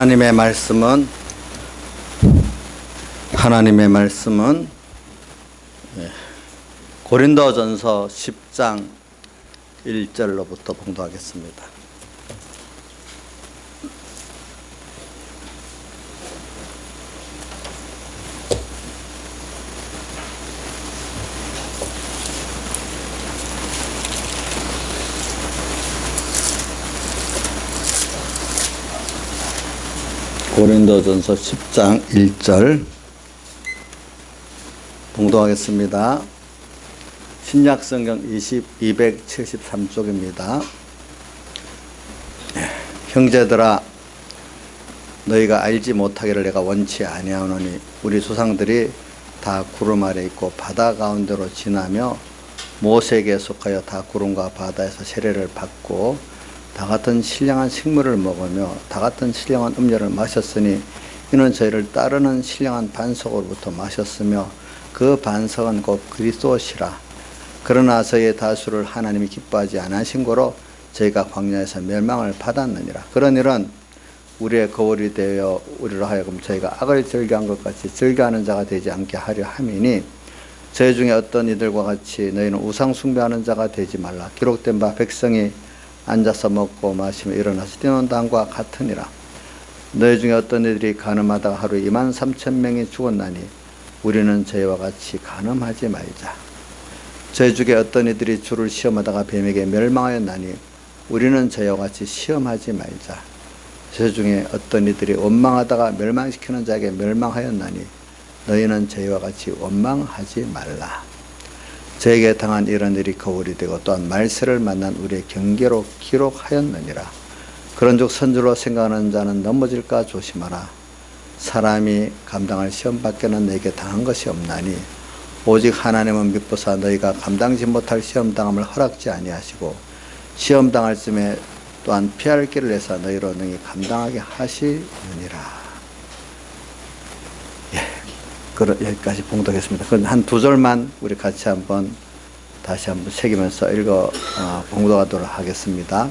하나님의 말씀은 고린도전서 10장 1절로부터 봉독하겠습니다. 고린도전서 10장 1절 봉독하겠습니다. 신약성경 273쪽입니다. 형제들아, 너희가 알지 못하기를 내가 원치 아니하노니 우리 조상들이 다 구름 아래 있고 바다 가운데로 지나며 모세에게 속하여 다 구름과 바다에서 세례를 받고 다 같은 신령한 식물을 먹으며 다 같은 신령한 음료를 마셨으니 이는 저희를 따르는 신령한 반석으로부터 마셨으며 그 반석은 곧 그리스도시라. 그러나 저희의 다수를 하나님이 기뻐하지 않으신 고로 저희가 광야에서 멸망을 받았느니라. 그런 일은 우리의 거울이 되어 우리로 하여금 저희가 악을 즐겨한 것 같이 즐겨하는 자가 되지 않게 하려 함이니 저희 중에 어떤 이들과 같이 너희는 우상 숭배하는 자가 되지 말라. 기록된 바 백성이 앉아서 먹고 마시며 일어나서 뛰는 땅과 같으니라. 너희 중에 어떤 이들이 간음하다가 하루에 23,000명이 죽었나니 우리는 저희와 같이 간음하지 말자. 저희 중에 어떤 이들이 주를 시험하다가 뱀에게 멸망하였나니 우리는 저희와 같이 시험하지 말자. 저희 중에 어떤 이들이 원망하다가 멸망시키는 자에게 멸망하였나니 너희는 저희와 같이 원망하지 말라. 저에게 당한 이런 일이 거울이 되고 또한 말세를 만난 우리의 경계로 기록하였느니라. 그런즉 선줄로 생각하는 자는 넘어질까 조심하라. 사람이 감당할 시험 밖에는 내게 당한 것이 없나니 오직 하나님은 미쁘사 너희가 감당지 못할 시험 당함을 허락지 아니하시고 시험 당할 쯤에 또한 피할 길을 내사 너희로 능히 감당하게 하시느니라. 여기까지 봉독했습니다. 한 두 절만 우리 같이 다시 한번 새기면서 봉독하도록 하겠습니다.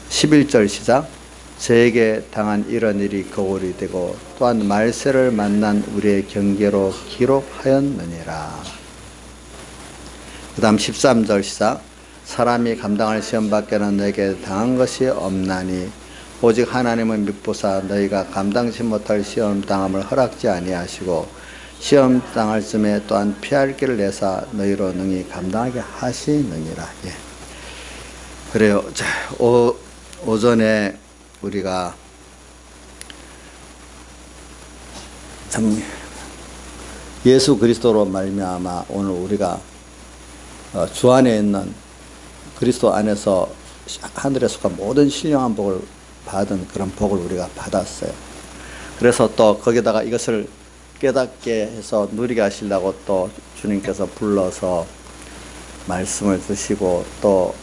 11절 시작. 저에게 당한 이런 일이 거울이 되고 또한 말세를 만난 우리의 경계로 기록하였느니라. 그 다음 13절 시작. 사람이 감당할 시험 밖에는 내게 당한 것이 없나니 오직 하나님은 미쁘사 너희가 감당치 못할 시험 당함을 허락지 아니하시고 시험 당할 쯤에 또한 피할 길을 내사 너희로 능히 감당하게 하시느니라. 그래요. 자, 오전에 우리가 참 예수 그리스도로 말미암아 오늘 우리가 주 안에 있는 그리스도 안에서 하늘에 속한 모든 신령한 복을 받은 그런 복을 우리가 받았어요. 그래서 또 거기다가 이것을 깨닫게 해서 누리게 하시려고 또 주님께서 불러서 말씀을 주시고 또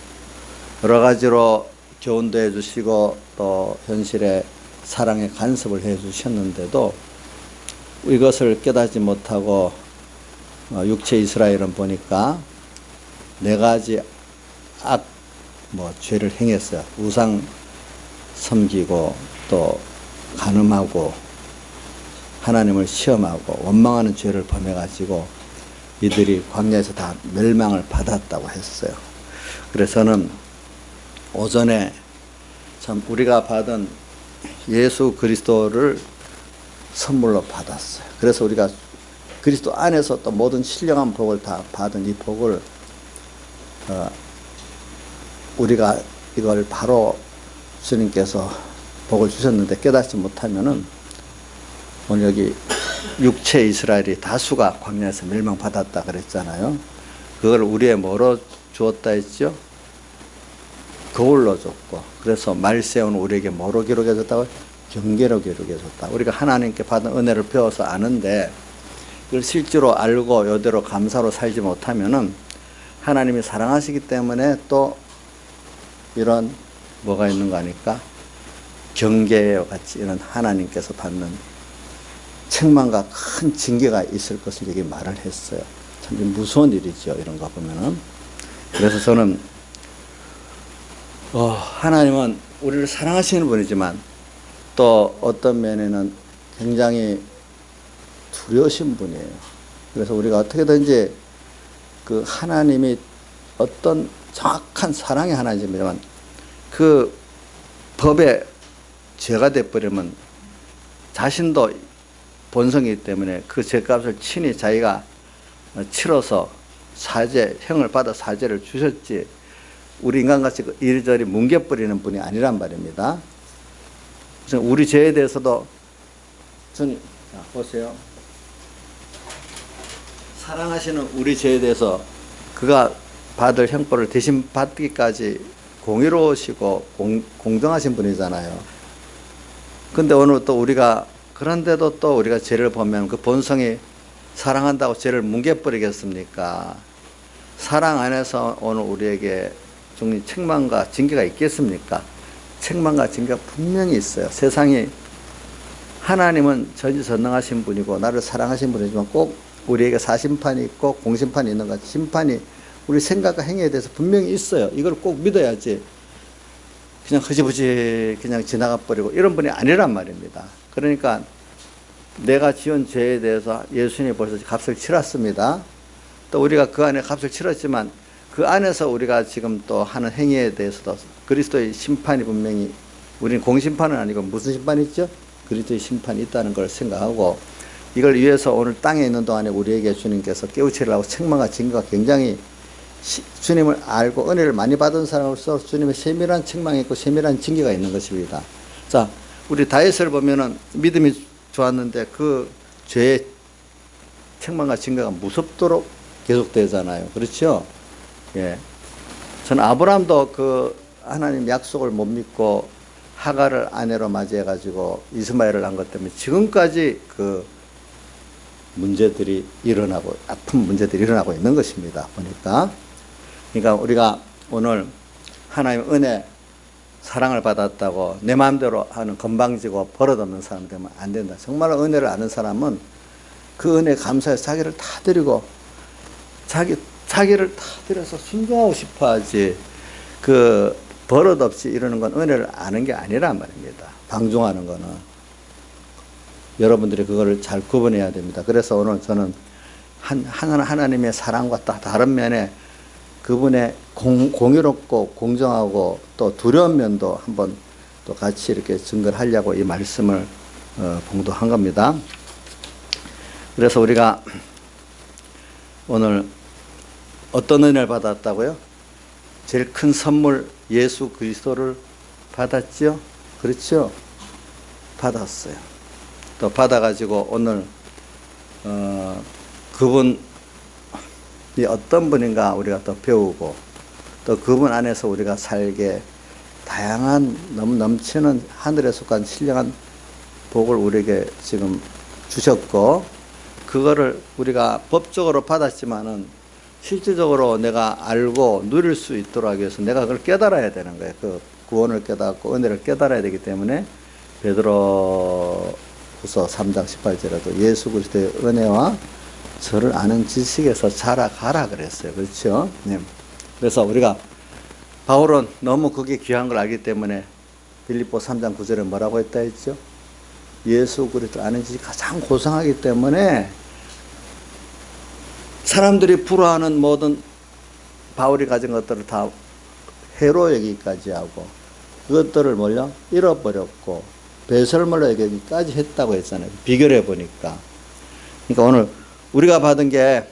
여러 가지로 교훈도 해주시고 또 현실에 사랑의 간섭을 해주셨는데도 이것을 깨닫지 못하고 육체 이스라엘은 보니까 네 가지 죄를 행했어요. 우상 섬기고 또 간음하고 하나님을 시험하고 원망하는 죄를 범해가지고 이들이 광야에서 다 멸망을 받았다고 했어요. 그래서 저는 오전에 참 우리가 받은 예수 그리스도를 선물로 받았어요. 그래서 우리가 그리스도 안에서 또 모든 신령한 복을 다 받은 이 복을 우리가 이걸 바로 주님께서 복을 주셨는데 깨닫지 못하면은 오늘 여기 육체 이스라엘이 다수가 광야에서 멸망받았다 그랬잖아요. 그걸 우리의 뭐로 주었다 했죠? 거울로 줬고, 그래서 말세온 우리에게 뭐로 기록해 줬다고? 경계로 기록해 줬다. 우리가 하나님께 받은 은혜를 배워서 아는데 그걸 실제로 알고 이대로 감사로 살지 못하면은 하나님이 사랑하시기 때문에 또 이런 뭐가 있는 거 아닐까? 경계와 같이 이런 하나님께서 받는 책망과 큰 징계가 있을 것을 여기 말을 했어요. 참 무서운 일이죠. 이런 거 보면은. 그래서 저는 하나님은 우리를 사랑하시는 분이지만 또 어떤 면에는 굉장히 두려우신 분이에요. 그래서 우리가 어떻게든지 그 하나님이 어떤 정확한 사랑의 하나님이지만 그 법에 죄가 돼버리면 자신도 본성이기 때문에 그 죄값을 친히 자기가 치러서 형을 받아 사죄를 주셨지, 우리 인간같이 이리저리 뭉개버리는 분이 아니란 말입니다. 그래서 우리 죄에 대해서도 보세요. 사랑하시는 우리 죄에 대해서 그가 받을 형벌을 대신 받기까지 공의로우시고 공정하신 분이잖아요. 근데 오늘 또 우리가 그런데도 또 우리가 죄를 보면 그 본성이 사랑한다고 죄를 뭉개버리겠습니까? 사랑 안에서 오늘 우리에게 책망과 징계가 있겠습니까? 책망과 징계가 분명히 있어요. 세상이 하나님은 전지전능하신 분이고 나를 사랑하신 분이지만 꼭 우리에게 사심판이 있고 공심판이 있는 것 같이 심판이 우리 생각과 행위에 대해서 분명히 있어요. 이걸 꼭 믿어야지 그냥 흐지부지 그냥 지나가 버리고 이런 분이 아니란 말입니다. 그러니까 내가 지은 죄에 대해서 예수님이 벌써 값을 치렀습니다. 또 우리가 그 안에 값을 치렀지만 그 안에서 우리가 지금 또 하는 행위에 대해서도 그리스도의 심판이 분명히, 우리는 공심판은 아니고 무슨 심판이 있죠? 그리스도의 심판이 있다는 걸 생각하고, 이걸 위해서 오늘 땅에 있는 동안에 우리에게 주님께서 깨우치를 하고 책망과 징계가 굉장히 주님을 알고 은혜를 많이 받은 사람으로서 주님의 세밀한 책망이 있고 세밀한 징계가 있는 것입니다. 자, 우리 다윗을 보면은 믿음이 좋았는데 그 죄의 책망과 징계가 무섭도록 계속되잖아요. 그렇죠? 예. 저는 아브라함도 그 하나님 약속을 못 믿고 하가를 아내로 맞이해가지고 이스마엘을 낳은 것 때문에 지금까지 그 문제들이 일어나고, 아픈 문제들이 일어나고 있는 것입니다. 보니까. 그러니까 우리가 오늘 하나님의 은혜, 사랑을 받았다고 내 마음대로 하는 건방지고 버릇없는 사람 되면 안 된다. 정말 은혜를 아는 사람은 그 은혜에 감사해서 자기를 다 드리고 자기를 다 드려서 순종하고 싶어 하지, 그 버릇없이 이러는 건 은혜를 아는 게 아니란 말입니다. 방종하는 거는. 여러분들이 그거를 잘 구분해야 됩니다. 그래서 오늘 저는 하나님의 사랑과 다른 면에 그분의 공의롭고 공정하고 또 두려운 면도 한번 또 같이 이렇게 증거를 하려고 이 말씀을 봉독한 겁니다. 그래서 우리가 오늘 어떤 은혜를 받았다고요? 제일 큰 선물 예수 그리스도를 받았지요? 그렇죠? 받았어요. 또 받아가지고 오늘 그분이 어떤 분인가 우리가 또 배우고, 또 그분 안에서 우리가 살게 다양한 넘치는 하늘에 속한 신령한 복을 우리에게 지금 주셨고, 그거를 우리가 법적으로 받았지만은 실질적으로 내가 알고 누릴 수 있도록 하기 위해서 내가 그걸 깨달아야 되는 거예요. 그 구원을 깨닫고 은혜를 깨달아야 되기 때문에 베드로후서 3장 18절에도 예수 그리스도의 은혜와 저를 아는 지식에서 자라가라 그랬어요. 그렇죠? 네. 그래서 우리가 바울은 너무 그게 귀한 걸 알기 때문에 빌립보 3장 9절에 뭐라고 했다 했죠? 예수 그리스도 아는 지식이 가장 고상하기 때문에 사람들이 부러워하는 모든 바울이 가진 것들을 다 해로 여기까지 하고 그것들을 잃어버렸고 배설물로 여기까지 했다고 했잖아요. 비교해 보니까. 그러니까 오늘 우리가 받은 게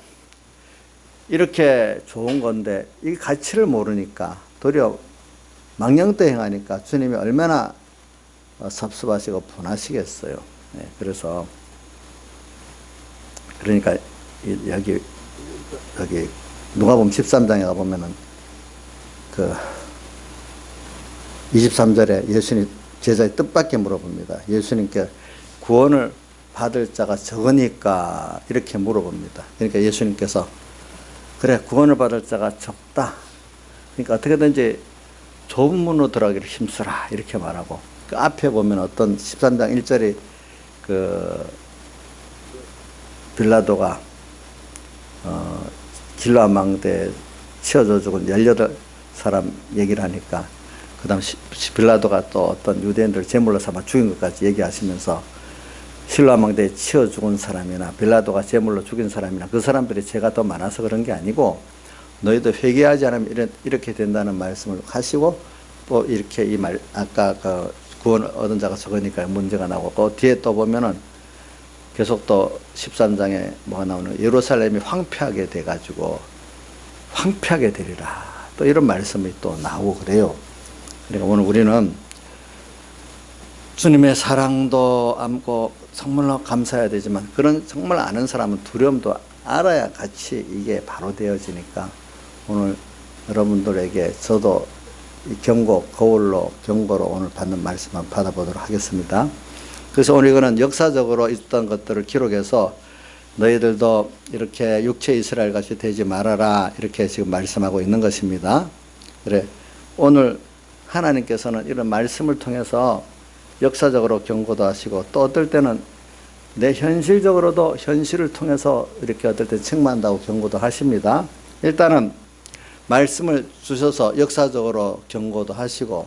이렇게 좋은 건데 이 가치를 모르니까 도리어 망령되 행하니까 주님이 얼마나 섭섭하시고 분하시겠어요. 네, 그래서 그러니까 여기 누가복음 13장에 가보면은 그 23절에 예수님 제자의 뜻밖에 물어봅니다. 예수님께 구원을 받을 자가 적으니까 이렇게 물어봅니다. 그러니까 예수님께서 그래 구원을 받을 자가 적다. 그러니까 어떻게든지 좁은 문으로 들어가기를 힘쓰라 이렇게 말하고, 그 앞에 보면 어떤 13장 1절이 그 빌라도가 길라 망대에 치어져 죽은 18사람 얘기를 하니까 그다음 빌라도가 또 어떤 유대인들 제물로 삼아 죽인 것까지 얘기하시면서 실로암 왕대에 치어 죽은 사람이나 빌라도가 제물로 죽인 사람이나 그 사람들이 죄가 더 많아서 그런 게 아니고 너희도 회개하지 않으면 이렇게 된다는 말씀을 하시고 또 이렇게 이 말 아까 그 구원 얻은 자가 적으니까 문제가 나오고 또 뒤에 또 보면은 계속 또 13장에 뭐가 나오는 예루살렘이 황폐하게 돼가지고 황폐하게 되리라 또 이런 말씀이 또 나오고 그래요. 그러니까 오늘 우리는 주님의 사랑도 안고 정말로 감사해야 되지만 그런 정말 아는 사람은 두려움도 알아야 같이 이게 바로 되어지니까 오늘 여러분들에게 저도 경고, 거울로 경고로 오늘 받는 말씀 한번 받아보도록 하겠습니다. 그래서 오늘 이거는 역사적으로 있던 것들을 기록해서 너희들도 이렇게 육체 이스라엘 같이 되지 말아라 이렇게 지금 말씀하고 있는 것입니다. 그래 오늘 하나님께서는 이런 말씀을 통해서 역사적으로 경고도 하시고 또 어떨 때는 내 현실적으로도 현실을 통해서 이렇게 어떨 때 책망한다고 경고도 하십니다. 일단은 말씀을 주셔서 역사적으로 경고도 하시고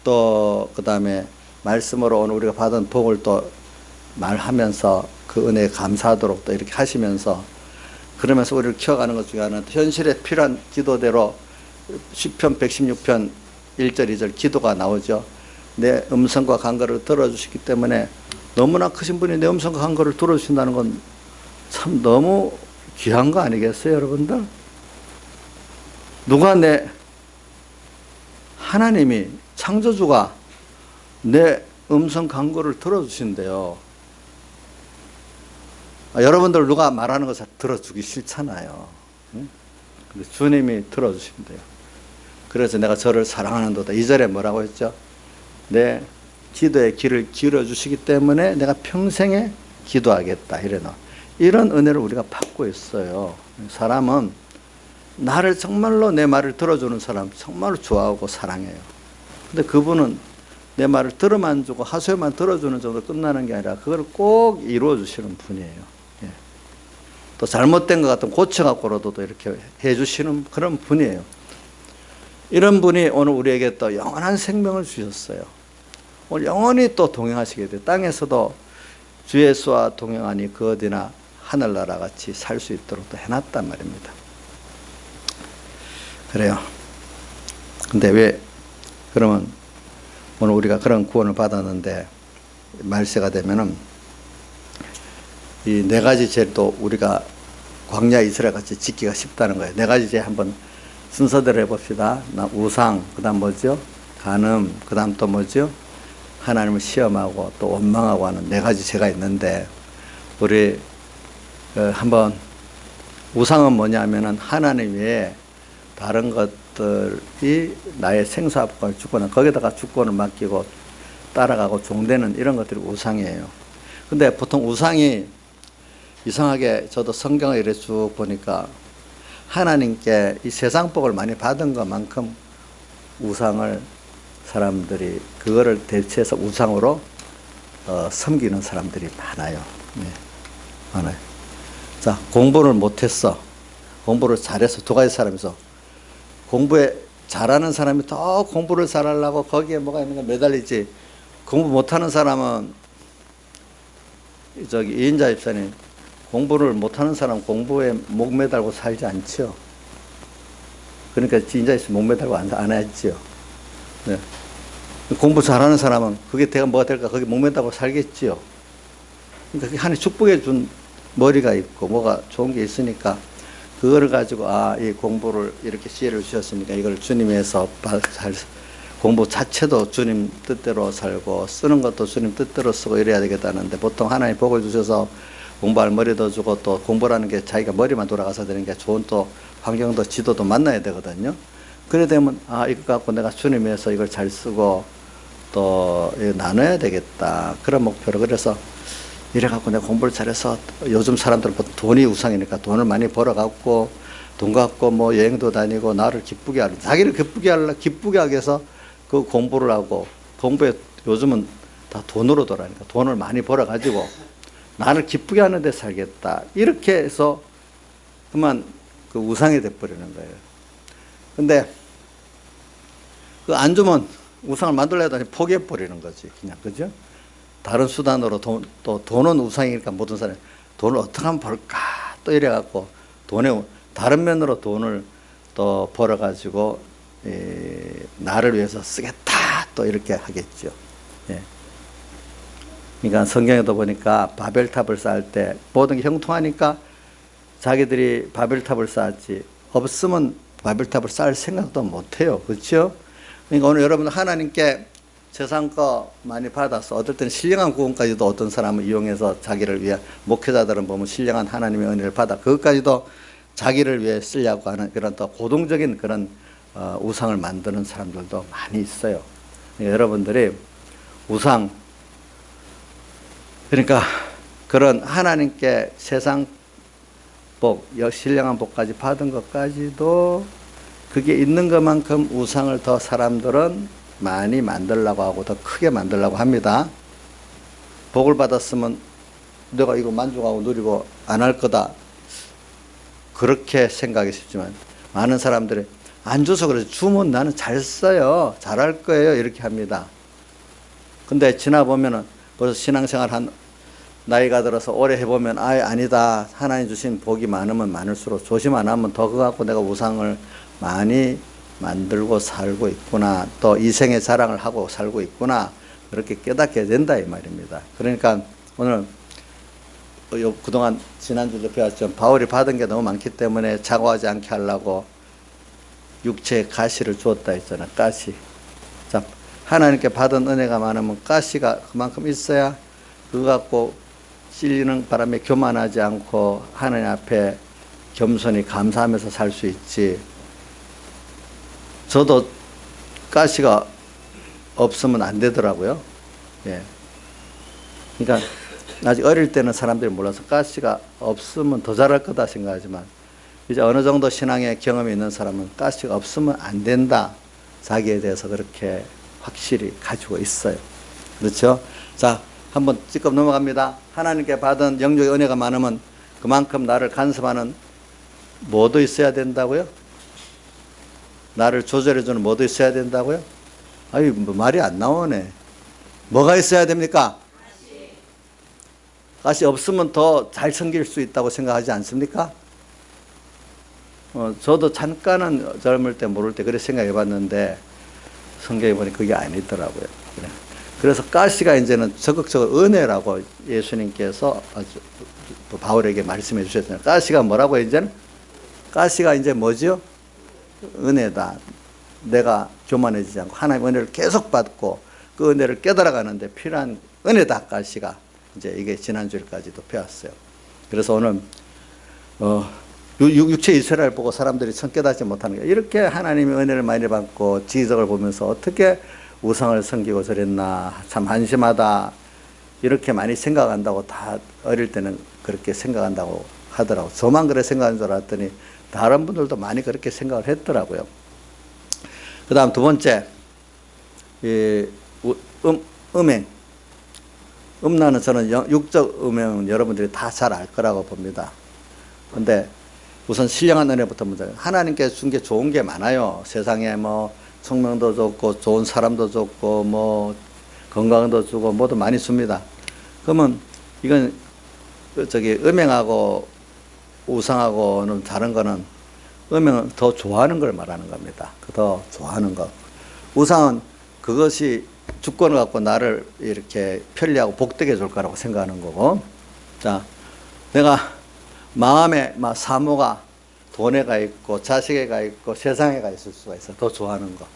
또 그 다음에 말씀으로 오늘 우리가 받은 복을 또 말하면서 그 은혜에 감사하도록 또 이렇게 하시면서 그러면서 우리를 키워가는 것 중에 하나는 현실에 필요한 기도대로 시편 116편 1절 2절 기도가 나오죠. 내 음성과 간구를 들어주시기 때문에 너무나 크신 분이 내 음성과 간구를 들어주신다는 건 참 너무 귀한 거 아니겠어요 여러분들? 누가 하나님이 창조주가 내 음성 간구를 들어주신대요. 여러분들 누가 말하는 것을 들어주기 싫잖아요. 근데 주님이 들어주신대요. 그래서 내가 저를 사랑하는도다. 2절에 뭐라고 했죠? 내 기도의 귀를 기울여 주시기 때문에 내가 평생에 기도하겠다. 이런 은혜를 우리가 받고 있어요. 사람은 나를 정말로 내 말을 들어주는 사람 정말로 좋아하고 사랑해요. 근데 그분은 내 말을 들어만 주고 하소연만 들어주는 정도로 끝나는 게 아니라 그걸 꼭 이루어 주시는 분이에요. 예. 또 잘못된 것 같으면 고쳐갖고라도 또 이렇게 해주시는 그런 분이에요. 이런 분이 오늘 우리에게 또 영원한 생명을 주셨어요. 오늘 영원히 또 동행하시게 돼요. 땅에서도 주 예수와 동행하니 그 어디나 하늘나라 같이 살 수 있도록 또 해놨단 말입니다. 그래요. 근데 왜 그러면 오늘 우리가 그런 구원을 받았는데 말세가 되면은 이 네 가지 죄도 우리가 광야 이스라엘 같이 지키기가 쉽다는 거예요. 네 가지 죄 한번 순서대로 해봅시다. 우상, 그 다음 뭐죠? 간음, 그 다음 또 뭐죠? 하나님을 시험하고 또 원망하고 하는 네 가지 죄가 있는데 우리 한번 우상은 뭐냐면은 하나님 외에 다른 것들이 나의 생사복권을 주권을 거기다가 주권을 맡기고 따라가고 종되는 이런 것들이 우상이에요. 근데 보통 우상이 이상하게 저도 성경을 이렇게 쭉 보니까 하나님께 이 세상 복을 많이 받은 것만큼 우상을 사람들이 그거를 대체해서 우상으로 섬기는 사람들이 많아요. 네, 많아요. 자, 공부를 못했어. 공부를 잘해서 두 가지 사람이서 공부에 잘하는 사람이 더 공부를 잘하려고 거기에 뭐가 있는가 매달리지. 공부 못하는 사람은 저기 이인자 집사님 공부를 못하는 사람 공부에 목 매달고 살지 않죠. 그러니까 이인자 집사님 목 매달고 안 했죠. 네. 공부 잘하는 사람은 그게 내가 뭐가 될까 거기 목 매달고 살겠지요. 그러니까 그게 하나님 축복해 준 머리가 있고 뭐가 좋은 게 있으니까 그거를 가지고 이 공부를 이렇게 지혜를 주셨으니까 이걸 주님에서 공부 자체도 주님 뜻대로 살고 쓰는 것도 주님 뜻대로 쓰고 이래야 되겠다는데 보통 하나님 복을 주셔서 공부할 머리도 주고 또 공부라는 게 자기가 머리만 돌아가서 되는 게 좋은 또 환경도 지도도 만나야 되거든요. 그래 되면 이거 갖고 내가 주님에서 이걸 잘 쓰고 또 나눠야 되겠다 그런 목표로 그래서 이래갖고 내가 공부를 잘해서 요즘 사람들은 돈이 우상이니까 돈을 많이 벌어갖고 돈 갖고 뭐 여행도 다니고 나를 기쁘게 하려 자기를 기쁘게 하기 위해서 그 공부를 하고 공부에 요즘은 다 돈으로 돌아가니까 돈을 많이 벌어가지고 나를 기쁘게 하는 데 살겠다 이렇게 해서 그만 그 우상이 돼버리는 거예요. 근데 그 안 주면 우상을 만들려 하더니 포기해 버리는 거지. 그냥, 그죠? 다른 수단으로 또 돈은 우상이니까 모든 사람이 돈을 어떻게 하면 벌까 또 이래갖고 다른 면으로 돈을 또 벌어가지고 나를 위해서 쓰겠다 또 이렇게 하겠죠. 예. 그러니까 성경에도 보니까 바벨탑을 쌓을 때 모든 게 형통하니까 자기들이 바벨탑을 쌓았지, 없으면 바벨탑을 쌓을 생각도 못해요. 그렇죠? 그러니까 오늘 여러분 하나님께 세상 거 많이 받아서 어떨 때는 신령한 구원까지도 어떤 사람을 이용해서 자기를 위해, 목회자들은 보면 신령한 하나님의 은혜를 받아 그것까지도 자기를 위해 쓰려고 하는 그런 또 고동적인 그런 우상을 만드는 사람들도 많이 있어요. 그러니까 여러분들이 우상, 그러니까 그런 하나님께 세상 복, 신령한 복까지 받은 것까지도 그게 있는 것만큼 우상을 더 사람들은 많이 만들려고 하고 더 크게 만들려고 합니다. 복을 받았으면 내가 이거 만족하고 누리고 안 할 거다, 그렇게 생각이 쉽지만 많은 사람들이 안 줘서 그래서 주면 나는 잘 써요, 잘할 거예요, 이렇게 합니다. 근데 지나보면은 벌써 신앙생활 한 나이가 들어서 오래 해보면 아니다, 하나님 주신 복이 많으면 많을수록 조심 안 하면 더 그거 갖고 내가 우상을 많이 만들고 살고 있구나, 또 이생의 자랑을 하고 살고 있구나, 그렇게 깨닫게 된다 이 말입니다. 그러니까 오늘 그동안 지난주도 배웠죠. 바울이 받은 게 너무 많기 때문에 자고하지 않게 하려고 육체의 가시를 주었다 했잖아. 가시. 자, 하나님께 받은 은혜가 많으면 가시가 그만큼 있어야 그거 갖고 찔리는 바람에 교만하지 않고 하나님 앞에 겸손히 감사하면서 살 수 있지. 저도 가시가 없으면 안 되더라고요. 예. 그러니까 아직 어릴 때는 사람들이 몰라서 가시가 없으면 더 잘할 거다 생각하지만 이제 어느 정도 신앙의 경험이 있는 사람은 가시가 없으면 안 된다, 자기에 대해서 그렇게 확실히 가지고 있어요. 그렇죠? 자, 한번 찌끔 넘어갑니다. 하나님께 받은 영적의 은혜가 많으면 그만큼 나를 간섭하는 뭐도 있어야 된다고요? 나를 조절해주는 뭐도 있어야 된다고요? 아니, 뭐 말이 안 나오네. 뭐가 있어야 됩니까? 가시 없으면 더 잘 섬길 수 있다고 생각하지 않습니까? 저도 잠깐은 젊을 때 모를 때 그렇게 생각해 봤는데 성경에 보니 그게 아니더라고요. 그래서 가시가 이제는 적극적으로 은혜라고 예수님께서 아주 또 바울에게 말씀해 주셨잖아요. 가시가 뭐라고 이제는? 가시가 이제 뭐죠? 은혜다. 내가 교만해지지 않고 하나님의 은혜를 계속 받고 그 은혜를 깨달아가는데 필요한 은혜다, 가시가. 이제 이게 지난주일까지도 배웠어요. 그래서 오늘 육체 이스라엘 보고 사람들이 참 깨닫지 못하는 게, 이렇게 하나님의 은혜를 많이 받고 지적을 보면서 어떻게 우상을 섬기고 저랬나, 참 한심하다, 이렇게 많이 생각한다고, 다 어릴 때는 그렇게 생각한다고 하더라고. 저만 그래 생각하는 줄 알았더니 다른 분들도 많이 그렇게 생각을 했더라고요. 그 다음 두 번째, 음행. 음란은 저는 육적 음행은 여러분들이 다 잘 알 거라고 봅니다. 근데 우선 신령한 은혜부터 먼저, 하나님께서 준 게 좋은 게 많아요. 세상에 뭐 청명도 좋고 좋은 사람도 좋고 뭐 건강도 주고 뭐도 많이 줍니다. 그러면 이건 음행하고 우상하고는 다른 거는, 음행은 더 좋아하는 걸 말하는 겁니다. 더 좋아하는 것. 우상은 그것이 주권을 갖고 나를 이렇게 편리하고 복되게 해줄 거라고 생각하는 거고. 자, 내가 마음에 막 사모가 돈에가 있고 자식에가 있고 세상에가 있을 수가 있어. 더 좋아하는 거.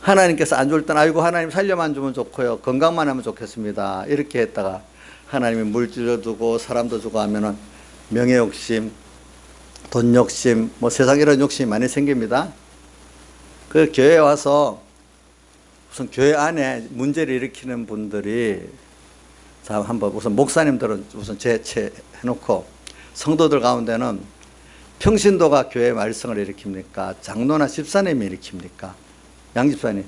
하나님께서 안 줄 때는 아이고 하나님 살려만 주면 좋고요, 건강만 하면 좋겠습니다, 이렇게 했다가 하나님이 물질도 주고 사람도 주고 하면은 명예 욕심, 돈 욕심, 뭐 세상 이런 욕심이 많이 생깁니다. 그 교회에 와서 우선 교회 안에 문제를 일으키는 분들이, 자, 한번 우선 목사님들은 우선 제해놓고 성도들 가운데는 평신도가 교회 말썽을 일으킵니까? 장로나 집사님이 일으킵니까? 양 집사님.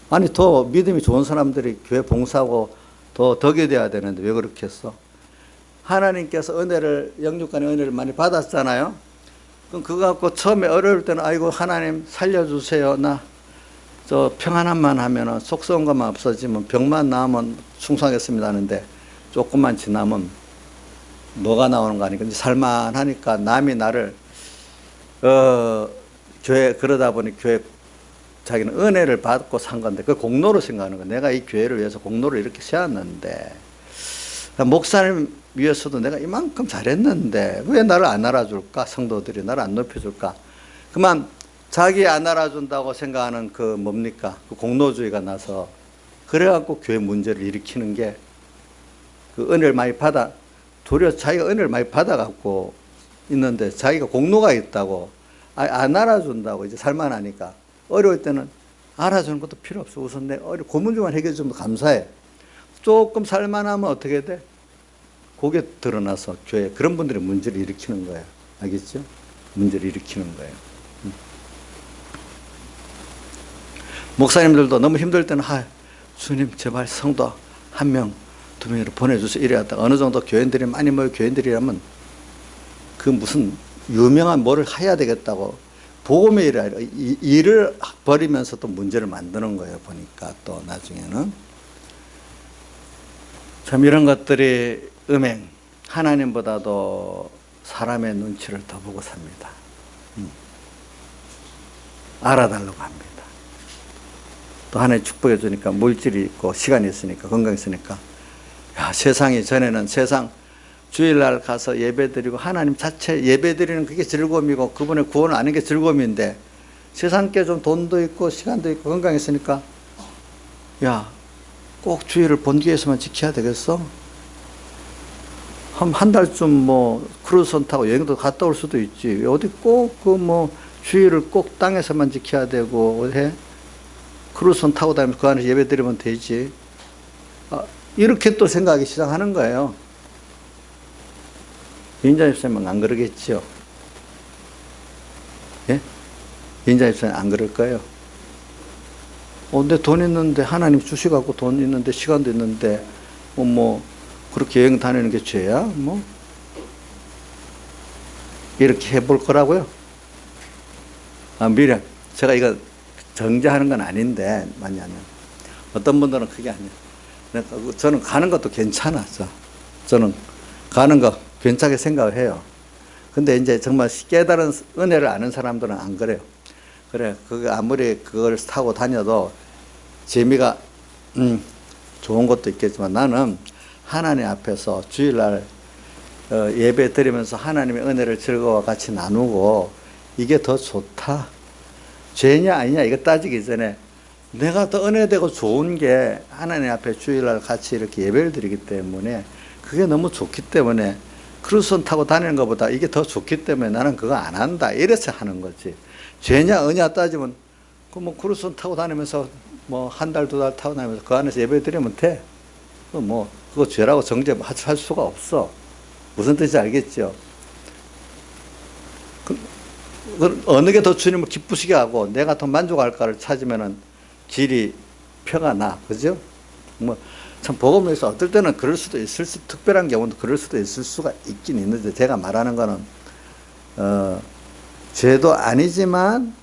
아니, 더 믿음이 좋은 사람들이 교회 봉사하고 더 덕이 돼야 되는데 왜 그렇게 했어? 하나님께서 은혜를, 영육간의 은혜를 많이 받았잖아요. 그럼 그거 갖고 처음에 어려울 때는 아이고 하나님 살려주세요. 나 저 평안함만 하면은 속 썩은 것만 없어지면 병만 나으면 충성하겠습니다 하는데 조금만 지나면 뭐가 나오는 거 아니까 이제 살만하니까 남이 나를 교회 그러다 보니 교회 자기는 은혜를 받고 산 건데 그 공로로 생각하는 거야. 내가 이 교회를 위해서 공로를 이렇게 세웠는데 목사님 위해서도 내가 이만큼 잘했는데 왜 나를 안 알아줄까? 성도들이 나를 안 높여줄까? 그만 자기 안 알아준다고 생각하는 그 뭡니까? 그 공로주의가 나서 그래갖고 교회 문제를 일으키는 게 그 은혜를 많이 받아 도리어 자기가 은혜를 많이 받아갖고 있는데 자기가 공로가 있다고 안 알아준다고 이제 살만하니까 어려울 때는 알아주는 것도 필요 없어. 우선 내 고문주만 해결해 주면 감사해. 조금 살만하면 어떻게 돼? 그게 드러나서 교회 그런 분들이 문제를 일으키는 거예요. 알겠죠? 문제를 일으키는 거예요. 목사님들도 너무 힘들 때는 주님 제발 성도 한 명, 두 명으로 보내주세요. 이래야 돼. 어느 정도 교인들이 많이 모여 교인들이라면 그 무슨 유명한 뭐를 해야 되겠다고 복음의 일이 아니라 일을 버리면서 또 문제를 만드는 거예요. 보니까 또 나중에는 참 이런 것들이 음행 하나님보다도 사람의 눈치를 더 보고 삽니다. 알아달라고 합니다. 또 하나님 축복해 주니까 물질이 있고 시간이 있으니까 건강이 있으니까 야, 세상이 전에는 세상 주일날 가서 예배드리고 하나님 자체 예배드리는 그게 즐거움이고 그분의 구원을 아는 게 즐거움인데 세상께 좀 돈도 있고 시간도 있고 건강이 있으니까 야, 꼭 주일을 본교에서만 지켜야 되겠어? 한 달쯤 뭐 크루즈선 타고 여행도 갔다 올 수도 있지. 어디 꼭 그 뭐 주일을 꼭 땅에서만 지켜야 되고 해? 크루즈선 타고 다니면서 그 안에서 예배 드리면 되지. 이렇게 또 생각하기 시작하는 거예요. 인자 집사님은 안 그러겠죠. 예? 인자 집사님 안 그럴 거예요. 근데 돈 있는데 하나님 주시갖고 돈 있는데 시간도 있는데 뭐 그렇게 여행 다니는 게 죄야? 뭐 이렇게 해볼 거라고요? 미래 제가 이거 정죄하는 건 아닌데 만약에 어떤 분들은 그게 아니에요. 저는 가는 것도 괜찮아. 저는 가는 거 괜찮게 생각을 해요. 근데 이제 정말 깨달은 은혜를 아는 사람들은 안 그래요. 그래, 그게 아무리 그걸 타고 다녀도 재미가 좋은 것도 있겠지만 나는 하나님 앞에서 주일날 예배 드리면서 하나님의 은혜를 즐거워 같이 나누고 이게 더 좋다. 죄냐 아니냐 이거 따지기 전에 내가 더 은혜되고 좋은 게 하나님 앞에 주일날 같이 이렇게 예배를 드리기 때문에 그게 너무 좋기 때문에 크루즈선 타고 다니는 것보다 이게 더 좋기 때문에 나는 그거 안 한다. 이래서 하는 거지. 죄냐 은냐 따지면 그 뭐 크루즈선 타고 다니면서 뭐 한 달 두 달 타고 다니면서 그 안에서 예배 드리면 돼. 뭐 그거 죄라고 정죄할 수가 없어. 무슨 뜻인지 알겠죠? 어느 게 더 주님을 기쁘시게 하고 내가 더 만족할까를 찾으면은 길이 표가 나. 그죠? 뭐 참 복음에서 어떨 때는 그럴 수도 있을 수 특별한 경우도 그럴 수도 있을 수가 있긴 있는데 제가 말하는 거는 죄도 아니지만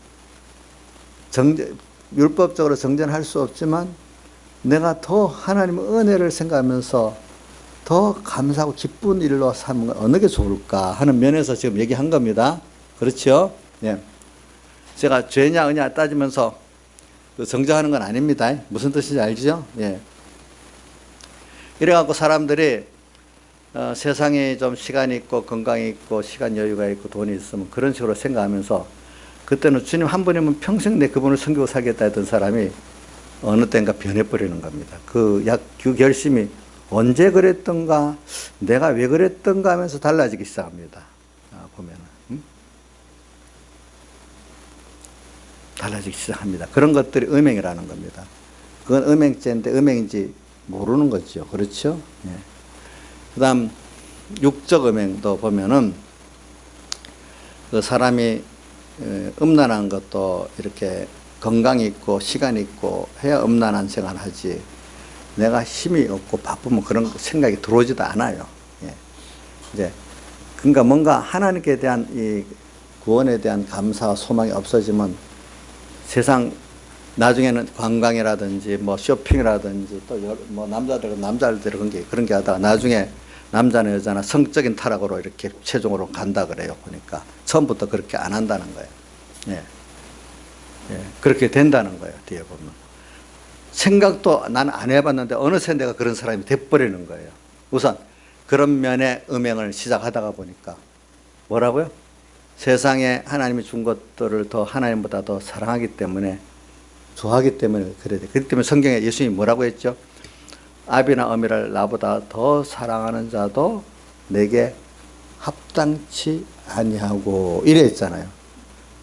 율법적으로 정죄는 할 수 없지만 내가 더 하나님의 은혜를 생각하면서 더 감사하고 기쁜 일로 삼는 건 어느 게 좋을까 하는 면에서 지금 얘기한 겁니다. 그렇죠? 예. 제가 죄냐 은냐 따지면서 정죄하는 건 아닙니다. 무슨 뜻인지 알죠? 예. 이래갖고 사람들이 세상에 좀 시간이 있고 건강이 있고 시간 여유가 있고 돈이 있으면 그런 식으로 생각하면서 그때는 주님 한 분이면 평생 내 그분을 섬기고 살겠다 했던 사람이 어느 때인가 변해버리는 겁니다. 그 결심이 언제 그랬던가 내가 왜 그랬던가 하면서 달라지기 시작합니다. 보면은 달라지기 시작합니다. 그런 것들이 음행이라는 겁니다. 그건 음행죄인데 음행인지 모르는 거죠. 그렇죠? 예. 그 다음 육적 음행도 보면은 그 사람이 음란한 것도 이렇게 건강이 있고 시간이 있고 해야 음란한 생활을 하지 내가 힘이 없고 바쁘면 그런 생각이 들어오지도 않아요. 예. 이제 그러니까 뭔가 하나님께 대한 이 구원에 대한 감사와 소망이 없어지면 세상 나중에는 관광이라든지 뭐 쇼핑이라든지 또 뭐 남자들 그런 게 하다가 나중에 남자나 여자나 성적인 타락으로 이렇게 최종으로 간다 그래요. 보니까 처음부터 그렇게 안 한다는 거예요. 예. 예. 그렇게 된다는 거예요. 뒤에 보면 생각도 난 안 해봤는데 어느새 내가 그런 사람이 돼버리는 거예요. 우선 그런 면의 음행을 시작하다가 보니까 뭐라고요? 세상에 하나님이 준 것들을 더 하나님보다 더 사랑하기 때문에 좋아하기 때문에 그래야 돼. 그렇기 때문에 성경에 예수님이 뭐라고 했죠? 아비나 어미를 나보다 더 사랑하는 자도 내게 합당치 아니하고 이래 했잖아요.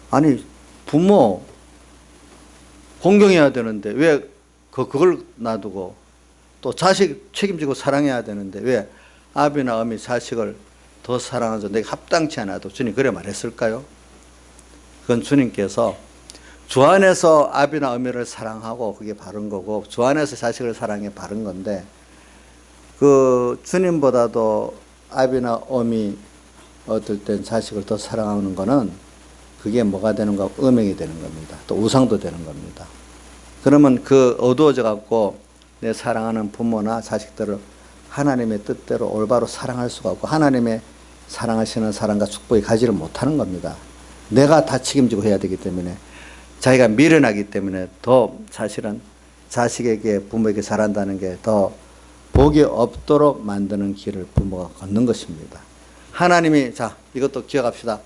아니 부모 공경해야 되는데 왜 그걸 놔두고 또 자식 책임지고 사랑해야 되는데 왜 아비나 어미 자식을 더 사랑하자 내가 합당치 않아도 주님 그래 말했을까요? 그건 주님께서 주 안에서 아비나 어미를 사랑하고 그게 바른 거고 주 안에서 자식을 사랑해 바른 건데 그 주님보다도 아비나 어미 어떨 땐 자식을 더 사랑하는 거는 그게 뭐가 되는가? 음행이 되는 겁니다. 또 우상도 되는 겁니다. 그러면 그 어두워져 갖고 내 사랑하는 부모나 자식들을 하나님의 뜻대로 올바로 사랑할 수가 없고 하나님의 사랑하시는 사랑과 축복이 가지를 못하는 겁니다. 내가 다 책임지고 해야 되기 때문에 자기가 미련하기 때문에 더 사실은 자식에게 부모에게 잘한다는 게 더 복이 없도록 만드는 길을 부모가 걷는 것입니다. 하나님이 자 이것도 기억합시다.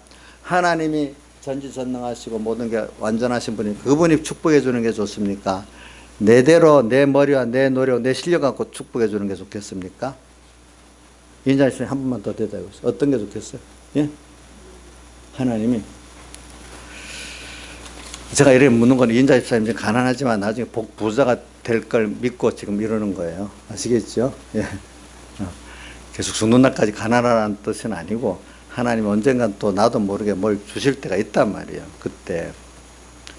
하나님이 전지전능하시고 모든 게 완전하신 분이 그분이 축복해 주는 게 좋습니까? 내대로 내 머리와 내 노력 내 실력 갖고 축복해 주는 게 좋겠습니까? 인자 씨한 번만 더 대답해 보세요. 어떤 게 좋겠어요? 예? 하나님이 제가 이렇게 묻는 건 인자 집사님 가난하지만 나중에 부자가 될 걸 믿고 지금 이러는 거예요. 아시겠죠? 예. 계속 죽는 날까지 가난하라는 뜻은 아니고 하나님 언젠간 또 나도 모르게 뭘 주실 때가 있단 말이에요.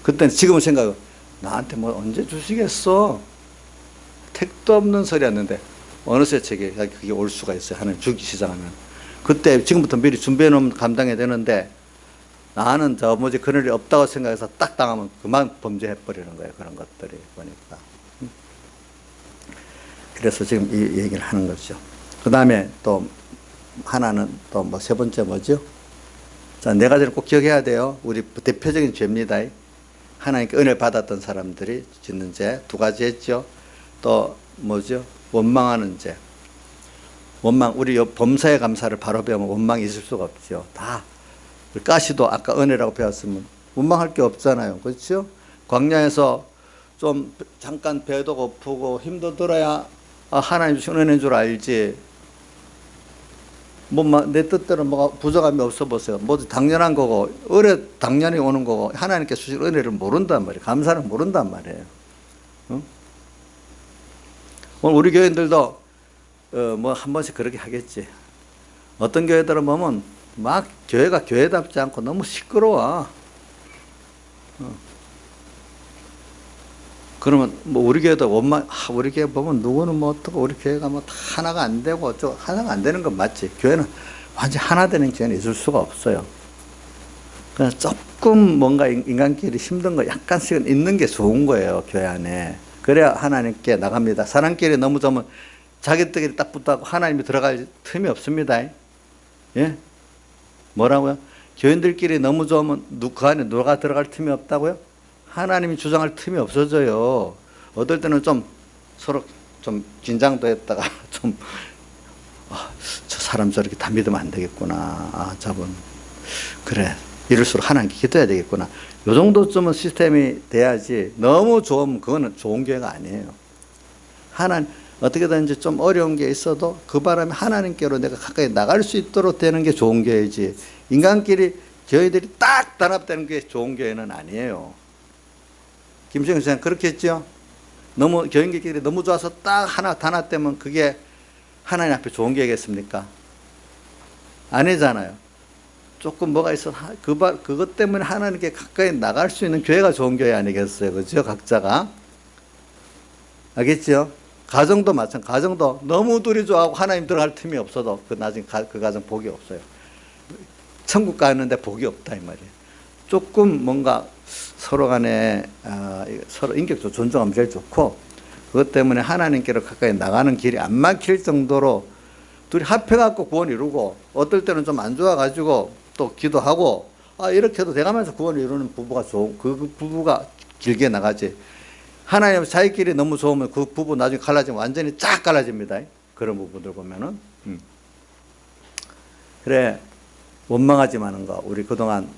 그때는 지금은 생각해 나한테 뭐 언제 주시겠어? 택도 없는 소리였는데 어느새 제게 그게 올 수가 있어요. 하나님 주기 시작하면. 그때 지금부터 미리 준비해 놓으면 감당해야 되는데 나는 뭐지 그런 일이 없다고 생각해서 딱 당하면 그만 범죄해 버리는 거예요. 그런 것들이 보니까. 그래서 지금 이 얘기를 하는 거죠. 그 다음에 또 하나는 또 뭐 세 번째 뭐죠? 자, 네 가지를 꼭 기억해야 돼요. 우리 대표적인 죄입니다. 하나님께 은혜를 받았던 사람들이 짓는 죄 두 가지 했죠. 또 뭐죠? 원망하는 죄. 원망, 우리 범사의 감사를 바로 배우면 원망이 있을 수가 없죠. 다. 가시도 아까 은혜라고 배웠으면 원망할 게 없잖아요. 그렇죠? 광야에서 좀 잠깐 배도 고프고 힘도 들어야 하나님 주신 은혜인 줄 알지. 내 뜻대로 뭐가 부족함이 없어 보세요. 모두 당연한 거고, 당연히 오는 거고, 하나님께 주신 은혜를 모른단 말이에요. 감사를 모른단 말이에요. 응? 오늘 우리 교인들도, 뭐 한 번씩 그렇게 하겠지. 어떤 교회들은 보면 막 교회가 교회답지 않고 너무 시끄러워. 그러면 뭐 우리 교회도 우리 교회 보면 누구는 뭐 어떻고 우리 교회가 뭐 다 하나가 안 되고 하나가 안 되는 건 맞지. 교회는 완전 하나 되는 교회는 있을 수가 없어요. 그냥 조금 뭔가 인간끼리 힘든 거 약간씩은 있는 게 좋은 거예요. 교회 안에. 그래야 하나님께 나갑니다. 사람끼리 너무 좋으면 자기들끼리 딱 붙어갖고 하나님이 들어갈 틈이 없습니다. 예? 뭐라고요? 교인들끼리 너무 좋으면 그 안에 누가 들어갈 틈이 없다고요? 하나님이 주장할 틈이 없어져요. 어떨 때는 좀 서로 좀 긴장도 했다가 좀 저 사람 저렇게 다 믿으면 안 되겠구나. 저분 그래 이럴수록 하나님께 기도해야 되겠구나. 요 정도쯤은 시스템이 돼야지 너무 좋으면 그거는 좋은 교회가 아니에요. 어떻게든지 좀 어려운 게 있어도 그 바람에 하나님께로 내가 가까이 나갈 수 있도록 되는 게 좋은 교회지. 인간끼리 교회들이 딱 단합되는 게 좋은 교회는 아니에요. 김정일 선생님 그렇게 했죠? 너무 교인들끼리 너무 좋아서 딱 하나 단합되면 그게 하나님 앞에 좋은 교회겠습니까? 아니잖아요. 조금 뭐가 있어 그것 때문에 하나님께 가까이 나갈 수 있는 교회가 좋은 교회 아니겠어요? 그죠? 각자가 알겠죠? 가정도 마찬가지. 가정도 너무 둘이 좋아하고 하나님 들어갈 틈이 없어도 나중에 그 가정 복이 없어요. 천국 가는데 복이 없다 이 말이에요. 조금 뭔가 서로 간에 서로 인격적으로 존중하면 제일 좋고, 그것 때문에 하나님께로 가까이 나가는 길이 안 막힐 정도로 둘이 합해갖고 구원 이루고, 어떨 때는 좀 안 좋아가지고 또 기도하고, 이렇게 해도 돼가면서 구원을 이루는 부부가 그 부부가 길게 나가지. 하나님 자기끼리 너무 좋으면 그 부부 나중에 갈라지면 완전히 쫙 갈라집니다. 그런 부부들 보면은. 그래, 원망하지 마는 거. 우리 그동안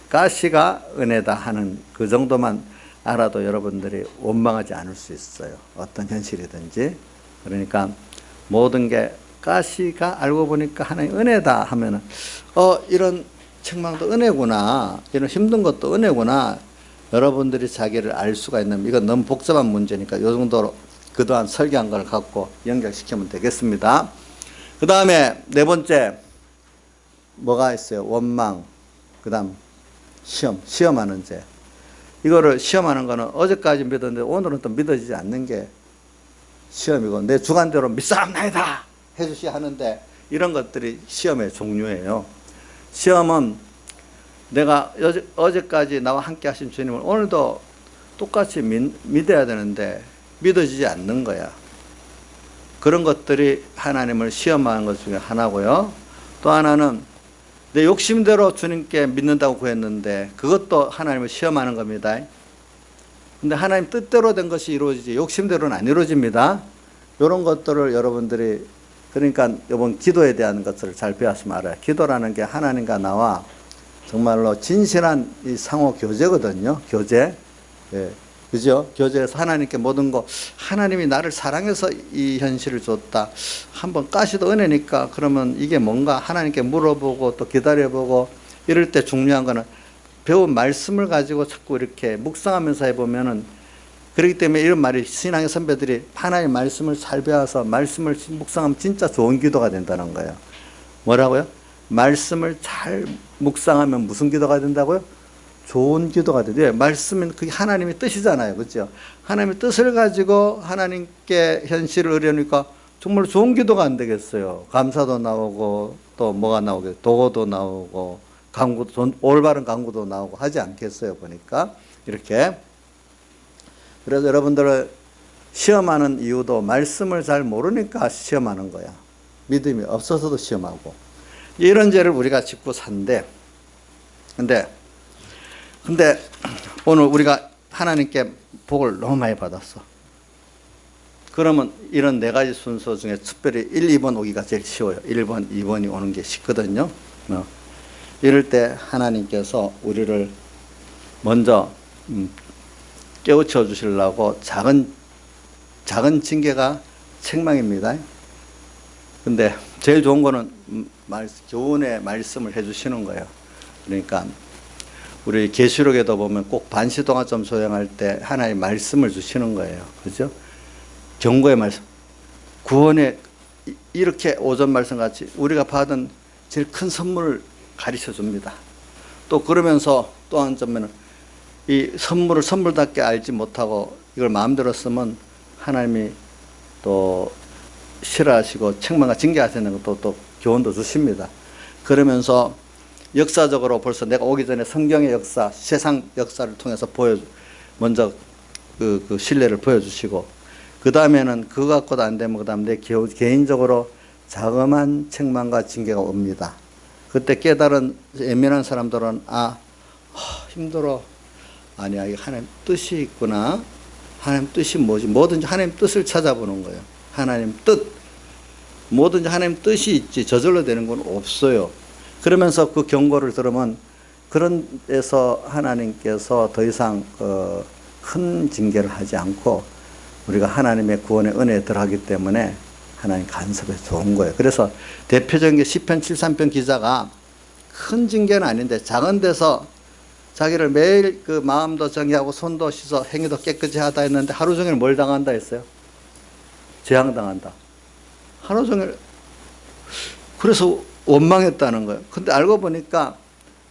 가시가 은혜다 하는 그 정도만 알아도 여러분들이 원망하지 않을 수 있어요. 어떤 현실이든지. 그러니까 모든 게 가시가 알고 보니까 하나님 은혜다 하면은, 이런 책망도 은혜구나, 이런 힘든 것도 은혜구나, 여러분들이 자기를 알 수가 있는, 이건 너무 복잡한 문제니까 이 정도로 그동안 설계한 걸 갖고 연결시키면 되겠습니다. 그 다음에 네 번째 뭐가 있어요? 원망. 그 다음 시험하는 죄. 이거를 시험하는 거는 어제까지 믿었는데 오늘은 또 믿어지지 않는 게 시험이고, 내 주관대로 믿사옵나이다 해주시 하는데, 이런 것들이 시험의 종류예요. 시험은 내가 어제까지 나와 함께 하신 주님을 오늘도 똑같이 믿어야 되는데 믿어지지 않는 거야. 그런 것들이 하나님을 시험하는 것 중에 하나고요. 또 하나는 내 욕심대로 주님께 믿는다고 구했는데 그것도 하나님을 시험하는 겁니다. 근데 하나님 뜻대로 된 것이 이루어지지 욕심대로는 안 이루어집니다. 이런 것들을 여러분들이, 그러니까 이번 기도에 대한 것을 잘 배웠으면 알아요. 기도라는 게 하나님과 나와 정말로 진실한 이 상호 교제거든요. 교제. 예. 그죠? 교제에서 하나님께 모든 거, 하나님이 나를 사랑해서 이 현실을 줬다. 한번 가시도 은혜니까 그러면 이게 뭔가 하나님께 물어보고 또 기다려보고, 이럴 때 중요한 거는 배운 말씀을 가지고 자꾸 이렇게 묵상하면서 해보면은, 그렇기 때문에 이런 말이 신앙의 선배들이 하나님의 말씀을 잘 배워서 말씀을 묵상하면 진짜 좋은 기도가 된다는 거예요. 뭐라고요? 말씀을 잘 묵상하면 무슨 기도가 된다고요? 좋은 기도가 돼요. 말씀은 그게 하나님의 뜻이잖아요. 그렇죠? 하나님의 뜻을 가지고 하나님께 현실을 의뢰하니까 정말 좋은 기도가 안 되겠어요. 감사도 나오고 또 뭐가 나오겠어요? 도고도 나오고 강구도, 올바른 강구도 나오고 하지 않겠어요. 보니까 이렇게. 그래서 여러분들을 시험하는 이유도 말씀을 잘 모르니까 시험하는 거야. 믿음이 없어서도 시험하고. 이런 죄를 우리가 짓고 산대. 근데 오늘 우리가 하나님께 복을 너무 많이 받았어. 그러면 이런 네 가지 순서 중에 특별히 1, 2번 오기가 제일 쉬워요. 1번, 2번이 오는 게 쉽거든요. 이럴 때 하나님께서 우리를 먼저 깨우쳐 주시려고 작은 징계가 책망입니다. 근데 제일 좋은 거는 교훈의 말씀을 해주시는 거예요. 그러니까 우리 계시록에도 보면 꼭 반시동화점 조형할 때 하나님 말씀을 주시는 거예요. 그죠? 경고의 말씀. 구원의 이렇게 오전 말씀 같이 우리가 받은 제일 큰 선물을 가르쳐 줍니다. 또 그러면서 또 한 점에는 이 선물을 선물답게 알지 못하고 이걸 마음대로 쓰면 하나님이 또 싫어하시고 책망과 징계하시는 것도 또 교훈도 주십니다. 그러면서 역사적으로 벌써 내가 오기 전에 성경의 역사, 세상 역사를 통해서 먼저 그 신뢰를 보여주시고, 그 다음에는 그거 갖고도 안 되면 그 다음 내 개인적으로 자그마한 책망과 징계가 옵니다. 그때 깨달은 예민한 사람들은 힘들어. 아니야, 이게 하나님 뜻이 있구나. 하나님 뜻이 뭐지? 뭐든지 하나님 뜻을 찾아보는 거예요. 하나님 뜻. 뭐든지 하나님 뜻이 있지 저절로 되는 건 없어요. 그러면서 그 경고를 들으면 그런 데서 하나님께서 더 이상 큰 징계를 하지 않고 우리가 하나님의 구원의 은혜에 들어가기 때문에 하나님 간섭에 좋은 거예요. 그래서 대표적인 게 시편 73편 기자가 큰 징계는 아닌데 작은 데서 자기를 매일 그 마음도 정의하고 손도 씻어 행위도 깨끗이 하다 했는데 하루 종일 뭘 당한다 했어요? 재앙당한다. 하루 종일. 그래서 원망했다는 거예요. 근데 알고 보니까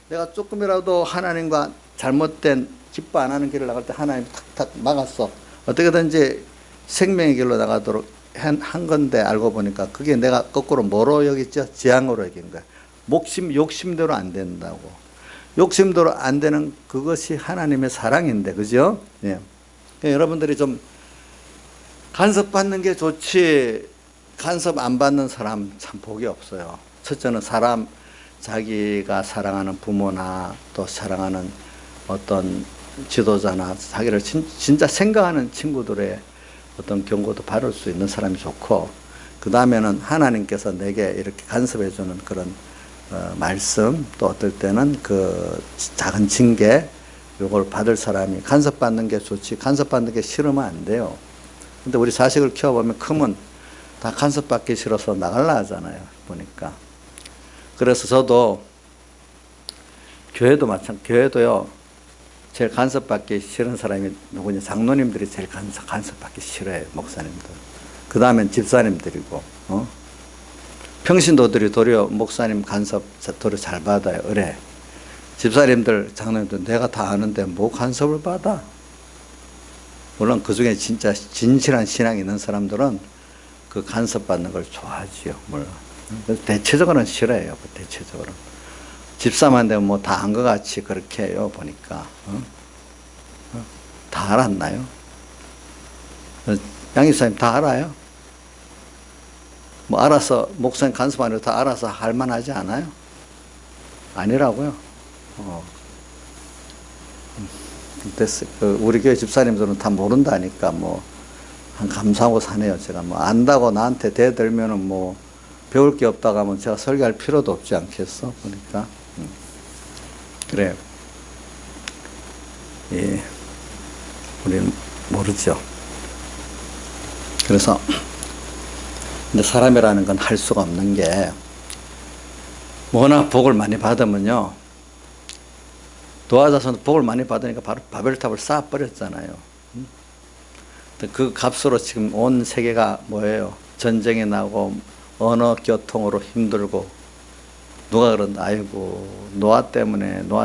내가 조금이라도 하나님과 잘못된 기뻐 안 하는 길을 나갈 때 하나님 탁탁 막았어. 어떻게든지 생명의 길로 나가도록 한 건데 알고 보니까 그게 내가 거꾸로 뭐로 여겼죠? 재앙으로 여긴 거야. 욕심대로 안 된다고. 욕심대로 안 되는 그것이 하나님의 사랑인데, 그죠? 예. 여러분들이 좀 간섭받는 게 좋지, 간섭 안 받는 사람 참 복이 없어요. 첫째는 자기가 사랑하는 부모나 또 사랑하는 어떤 지도자나 자기를 진짜 생각하는 친구들의 어떤 경고도 받을 수 있는 사람이 좋고, 그 다음에는 하나님께서 내게 이렇게 간섭해 주는 그런 말씀, 또 어떨 때는 그 작은 징계, 요걸 받을 사람이, 간섭받는 게 좋지 간섭받는 게 싫으면 안 돼요. 근데 우리 자식을 키워보면 크면 다 간섭받기 싫어서 나갈라 하잖아요, 보니까. 그래서 저도 교회도요, 제일 간섭받기 싫은 사람이 누구냐? 장로님들이 제일 간섭받기 싫어해요, 목사님들. 그 다음엔 집사님들이고, 평신도들이 도리어 목사님 간섭 도리어 잘 받아요. 그래. 집사님들, 장로님들 내가 다 아는데 뭐 간섭을 받아? 물론 그 중에 진짜 진실한 신앙이 있는 사람들은 그 간섭받는 걸 좋아하지요, 물론. 대체적으로는 싫어해요, 대체적으로. 집사만 되면 뭐 다 안 것 같이 그렇게 해요, 보니까. 다 알았나요? 양집사님 다 알아요? 뭐 알아서, 목사님 간섭 안 해도 다 알아서 할 만하지 않아요? 아니라고요? 됐어요. 우리 교회 집사님들은 다 모른다니까, 뭐, 한 감사하고 사네요, 제가. 뭐, 안다고 나한테 대들면은 뭐, 배울 게 없다고 하면 제가 설교할 필요도 없지 않겠어? 보니까. 그래요. 예. 우리는 모르죠. 그래서, 근데 사람이라는 건 할 수가 없는 게, 워낙 복을 많이 받으면요, 노아자손도 복을 많이 받으니까 바로 바벨탑을 쌓아버렸잖아요. 그 값으로 지금 온 세계가 뭐예요? 전쟁이 나고, 언어 교통으로 힘들고, 누가 그런다, 아이고, 노아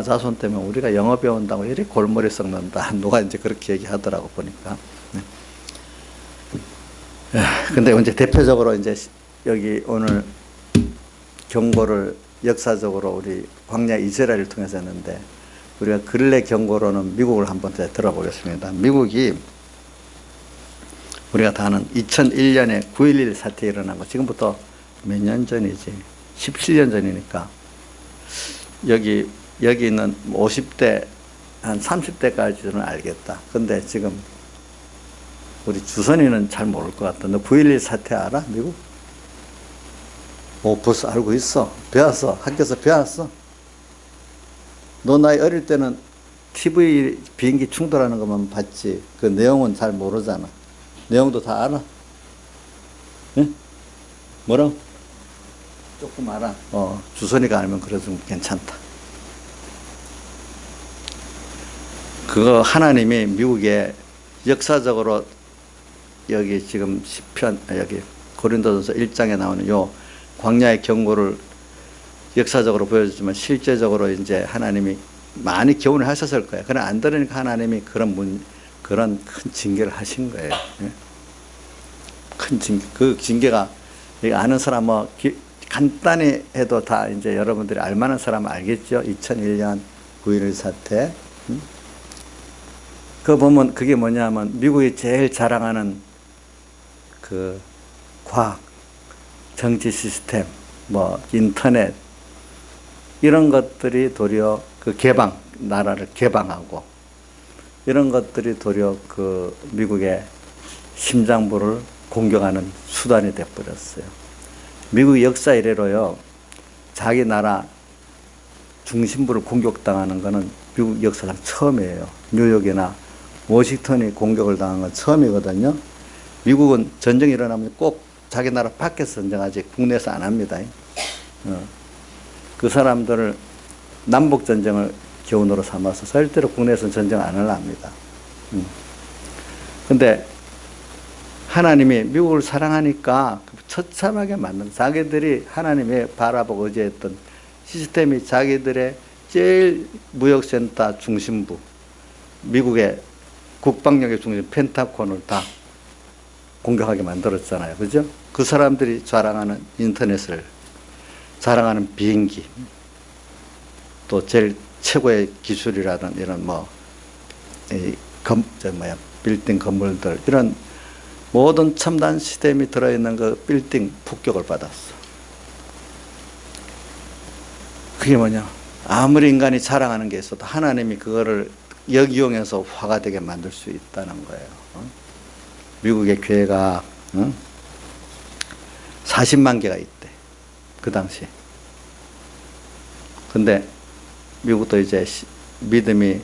자손 때문에 우리가 영어 배운다고 이리 골머리 썩는다. 누가 이제 그렇게 얘기하더라고, 보니까. 근데 이제 대표적으로 이제 여기 오늘 경고를 역사적으로 우리 광야 이스라엘을 통해서 했는데, 우리가 근래 경고로는 미국을 한번 들어보겠습니다. 미국이 우리가 다 아는 2001년에 9.11 사태 일어난 거, 지금부터 몇 년 전이지? 17년 전이니까. 여기 있는 50대, 한 30대까지는 알겠다. 근데 지금 우리 주선이는 잘 모를 것 같다. 너 9.11 사태 알아? 미국? 벌써 알고 있어. 배웠어. 학교에서 배웠어. 너 나이 어릴 때는 TV 비행기 충돌하는 것만 봤지. 그 내용은 잘 모르잖아. 내용도 다 알아? 응? 뭐라고? 조금 알아. 주선이가 알면 그래도 좀 괜찮다. 그거 하나님이 미국에 역사적으로 여기 지금 시편, 여기 고린도전서 1장에 나오는 요 광야의 경고를 역사적으로 보여주지만 실제적으로 이제 하나님이 많이 교훈을 하셨을 거예요. 그러나 안 들으니까 하나님이 그런 큰 징계를 하신 거예요. 예? 큰 징계. 그 징계가 아는 사람 간단히 해도 다 이제 여러분들이 알만한 사람은 알겠죠. 2001년 9.11 사태. 그거 보면 그게 뭐냐면 미국이 제일 자랑하는 그 과학, 정치 시스템, 인터넷, 이런 것들이 도리어 그 나라를 개방하고, 이런 것들이 도리어 그 미국의 심장부를 공격하는 수단이 돼버렸어요. 미국 역사 이래로요, 자기 나라 중심부를 공격당하는 것은 미국 역사상 처음이에요. 뉴욕이나 워싱턴이 공격을 당한 건 처음이거든요. 미국은 전쟁이 일어나면 꼭 자기 나라 밖에서 전쟁하지 국내에서 안 합니다. 그 사람들을 남북전쟁을 교훈으로 삼아서 절대로 국내에서는 전쟁 안 하려 합니다. 근데 하나님이 미국을 사랑하니까 처참하게 만든, 자기들이 하나님의 바라보고 의지했던 시스템이 자기들의 제일 무역센터 중심부, 미국의 국방력의 중심 펜타곤을 다 공격하게 만들었잖아요. 그죠? 그 사람들이 자랑하는 인터넷을 자랑하는 비행기, 또 제일 최고의 기술이라는 이런 빌딩 건물들, 이런 모든 첨단 시스템이 들어있는 그 빌딩 폭격을 받았어. 그게 뭐냐? 아무리 인간이 자랑하는 게 있어도 하나님이 그거를 역이용해서 화가 되게 만들 수 있다는 거예요. 미국의 교회가 40만 개가 있대. 그 당시. 근데 미국도 이제 믿음이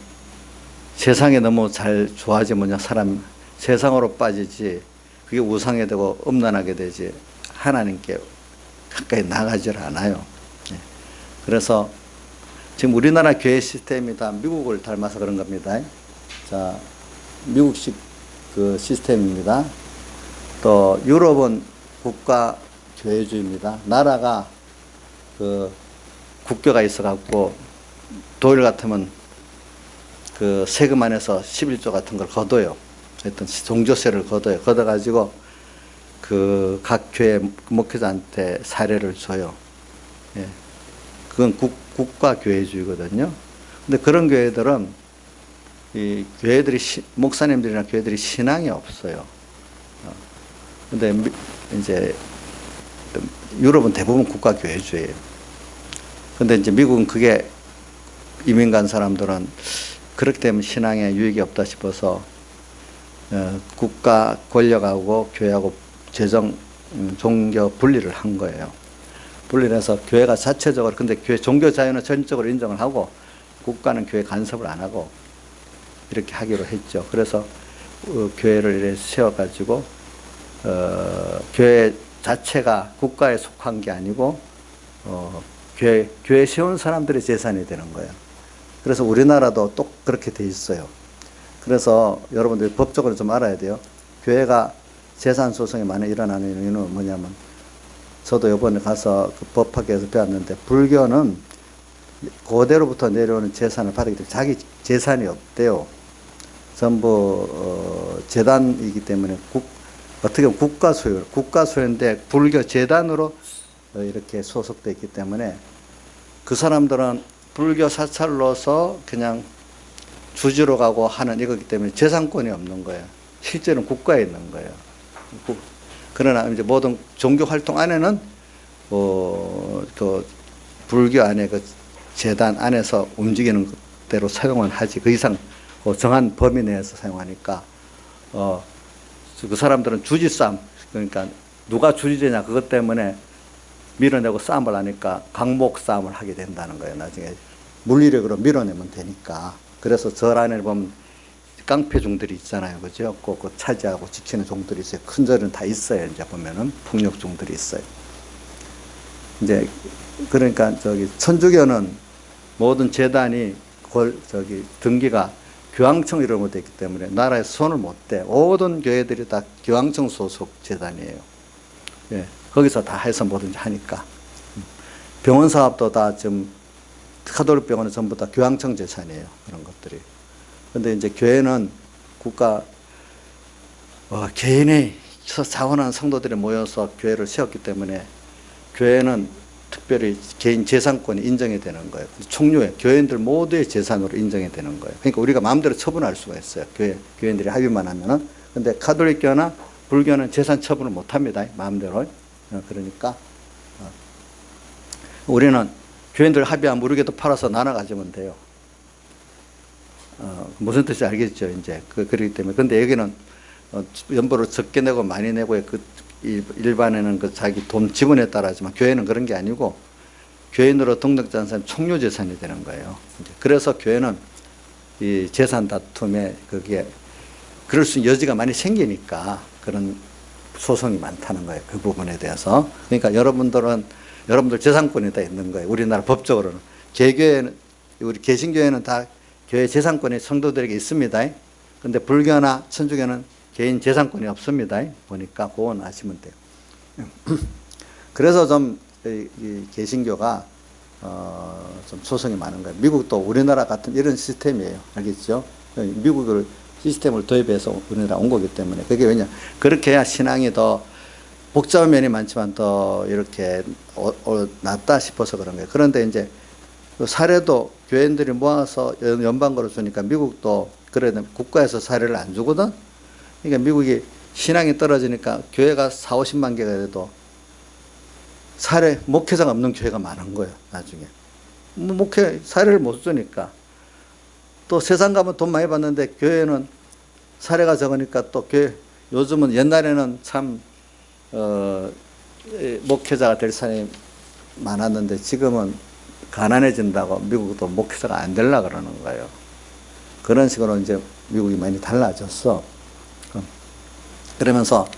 세상에 너무 잘 좋아지면 사람 세상으로 빠지지, 그게 우상이 되고 음란하게 되지 하나님께 가까이 나가질 않아요. 그래서 지금 우리나라 교회 시스템이 다 미국을 닮아서 그런 겁니다. 자, 미국식 그 시스템입니다. 또 유럽은 국가 교회주의입니다. 나라가 그 국교가 있어갖고 도일 같으면 그 세금 안에서 11조 같은 걸 걷어요. 하여튼 종조세를 걷어요. 걷어가지고 그 각 교회 목회자한테 사례를 줘요. 예. 그건 국가 교회주의거든요. 근데 그런 교회들은 이 교회들이 목사님들이나 교회들이 신앙이 없어요. 근데 이제 유럽은 대부분 국가 교회주의예요. 근데 이제 미국은 그게 이민 간 사람들은 그렇게 되면 신앙에 유익이 없다 싶어서 국가 권력하고 교회하고 재정 종교 분리를 한 거예요. 분리를 해서 교회가 자체적으로, 근데 교회 종교 자유는 전적으로 인정을 하고 국가는 교회 간섭을 안 하고 이렇게 하기로 했죠. 그래서 교회를 이렇게 세워가지고 교회 자체가 국가에 속한 게 아니고 교회 세운 사람들의 재산이 되는 거예요. 그래서 우리나라도 또 그렇게 돼 있어요. 그래서 여러분들이 법적으로 좀 알아야 돼요. 교회가 재산 소송이 많이 일어나는 이유는 뭐냐면, 저도 이번에 가서 그 법학에서 배웠는데, 불교는 고대로부터 내려오는 재산을 받기 때문에 자기 재산이 없대요. 전부 재단이기 때문에 어떻게 보면 국가 소유인데 불교 재단으로 이렇게 소속돼 있기 때문에 그 사람들은 불교 사찰로서 그냥 주지로 가고 하는 이거기 때문에 재산권이 없는 거예요. 실제로는 국가에 있는 거예요. 그러나 이제 모든 종교 활동 안에는 또 불교 안에 그 재단 안에서 움직이는 대로 사용은 하지, 그 이상 정한 범위 내에서 사용하니까 그 사람들은 주지 싸움, 그러니까 누가 주지되냐 그것 때문에 밀어내고 싸움을 하니까 강목 싸움을 하게 된다는 거예요. 나중에 물리력으로 밀어내면 되니까. 그래서 절 안에 보면 깡패종들이 있잖아요. 그죠? 그 차지하고 지키는 종들이 있어요. 큰 절은 다 있어요. 이제 보면은 폭력종들이 있어요. 이제 그러니까 천주교는 모든 재단이 등기가 교황청 이름으로 되어 있기 때문에 나라에 손을 못 대. 모든 교회들이 다 교황청 소속 재단이에요. 예, 거기서 다 해서 뭐든지 하니까. 병원 사업도 다 지금 카톨릭 병원은 전부 다 교황청 재산이에요. 그런 것들이. 근데 이제 교회는 개인이 자원한 성도들이 모여서 교회를 세웠기 때문에 교회는 특별히 개인 재산권이 인정이 되는 거예요. 총료의 교인들 모두의 재산으로 인정이 되는 거예요. 그러니까 우리가 마음대로 처분할 수가 있어요. 교인들이 합의만 하면은. 근데 가톨릭교나 불교는 재산 처분을 못 합니다. 마음대로. 그러니까 우리는 교인들 합의하면 우리에게도 팔아서 나눠 가지면 돼요. 무슨 뜻인지 알겠죠, 이제. 그렇기 때문에. 근데 여기는 연보를 적게 내고 많이 내고 일반에는 자기 돈 지분에 따라지만 교회는 그런 게 아니고 교인으로 등록된 사람이 총료 재산이 되는 거예요. 그래서 교회는 이 재산 다툼에 그럴 수 있는 여지가 많이 생기니까 그런 소송이 많다는 거예요. 그 부분에 대해서. 그러니까 여러분들 재산권이 다 있는 거예요. 우리나라 법적으로는. 우리 개신교회는 다 교회 재산권이 성도들에게 있습니다. 근데 불교나 천주교는 개인 재산권이 없습니다. 보니까 그건 아시면 돼요. 그래서 좀 이 개신교가 좀 소송이 많은 거예요. 미국도 우리나라 같은 이런 시스템이에요. 알겠죠? 미국을 시스템을 도입해서 우리나라 온 거기 때문에. 그게 왜냐? 그렇게 해야 신앙이 더 복잡한 면이 많지만 더 이렇게 낫다 싶어서 그런 거예요. 그런데 이제 사례도 교회인들이 모아서 연방으로 주니까 미국도 그래 국가에서 사례를 안 주거든. 그러니까 미국이 신앙이 떨어지니까 교회가 4, 50만 개가 돼도 사례 목회자가 없는 교회가 많은 거예요. 나중에 목회 사례를 못 주니까. 또 세상 가면 돈 많이 받는데 교회는 사례가 적으니까 또 교회 요즘은 옛날에는 참 목회자가 될 사람이 많았는데 지금은 가난해진다고 미국도 목회자가 안 되려고 그러는 거예요. 그런 식으로 이제 미국이 많이 달라졌어. 그러면서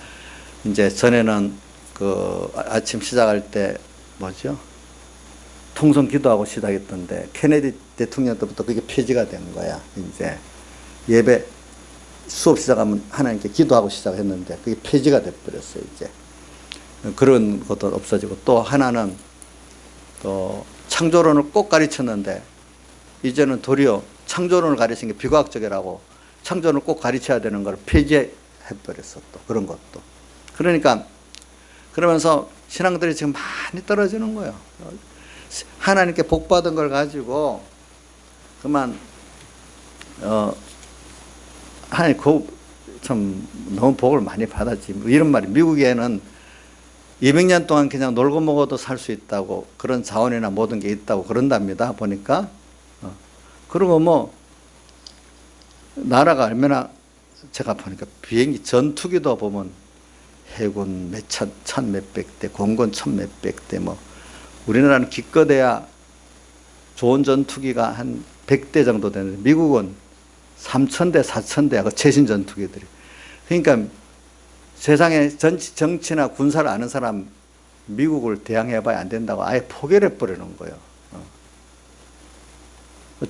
이제 전에는 그 아침 시작할 때 뭐죠? 통성 기도하고 시작했던데 케네디 대통령 때부터 그게 폐지가 된 거야. 이제 예배 수업 시작하면 하나님께 기도하고 시작했는데 그게 폐지가 돼버렸어요. 이제 그런 것도 없어지고 또 하나는 또 창조론을 꼭 가르쳤는데 이제는 도리어 창조론을 가르치는 게 비과학적이라고 창조론을 꼭 가르쳐야 되는 걸 폐지해버렸어. 또 그런 것도. 그러니까 그러면서 신앙들이 지금 많이 떨어지는 거예요. 하나님께 복 받은 걸 가지고 그만 하나님 참 너무 복을 많이 받았지. 이런 말이 미국에는 200년 동안 그냥 놀고 먹어도 살 수 있다고 그런 자원이나 모든 게 있다고 그런답니다. 보니까 그리고 뭐 나라가 얼마나 제가 보니까 비행기 전투기도 보면 해군 천 몇백 대, 공군 천 몇백 대 뭐 우리나라는 기껏해야 좋은 전투기가 한 100대 정도 되는데 미국은 3,000대, 4,000대야 그 최신 전투기들이. 그러니까 세상에 정치나 군사를 아는 사람 미국을 대항해봐야 안 된다고 아예 포기를 해버리는 거예요.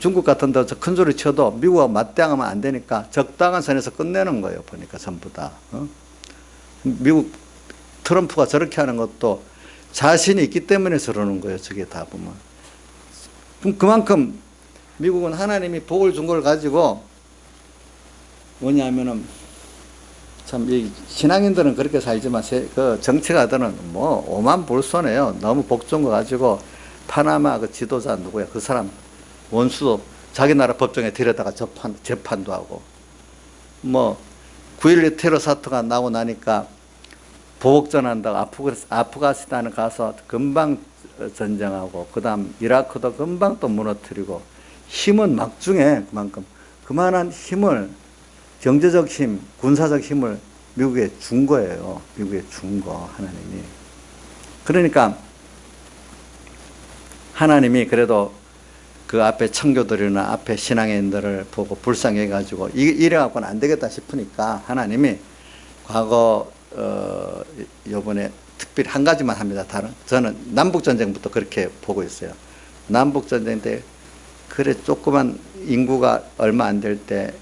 중국 같은 데 큰 소리 쳐도 미국하고 맞대항하면 안 되니까 적당한 선에서 끝내는 거예요. 보니까 전부 다. 미국 트럼프가 저렇게 하는 것도 자신이 있기 때문에 저러는 거예요. 저게 다 보면. 그럼 그만큼 미국은 하나님이 복을 준 걸 가지고 뭐냐면은 참 이 신앙인들은 그렇게 살지만 그 정치가들은 뭐 오만 불손해요. 너무 복 준 거 가지고 파나마 그 지도자 누구야? 그 사람 원수도 자기 나라 법정에 데려다가 재판도 하고 뭐 9.11 테러 사태가 나고 나니까 보복전한다고 아프가니스탄에 가서 금방 전쟁하고 그 다음 이라크도 금방 또 무너뜨리고 힘은 막중해. 그만큼 그만한 힘을 경제적 힘, 군사적 힘을 미국에 준 거예요. 미국에 준 거 하나님이. 그러니까 하나님이 그래도 그 앞에 청교도들이나 앞에 신앙인들을 보고 불쌍해 가지고 이래 갖고는 안 되겠다 싶으니까 하나님이 과거 요번에 특별히 한 가지만 합니다. 저는 남북전쟁부터 그렇게 보고 있어요. 남북전쟁 때 그래 조그만 인구가 얼마 안 될 때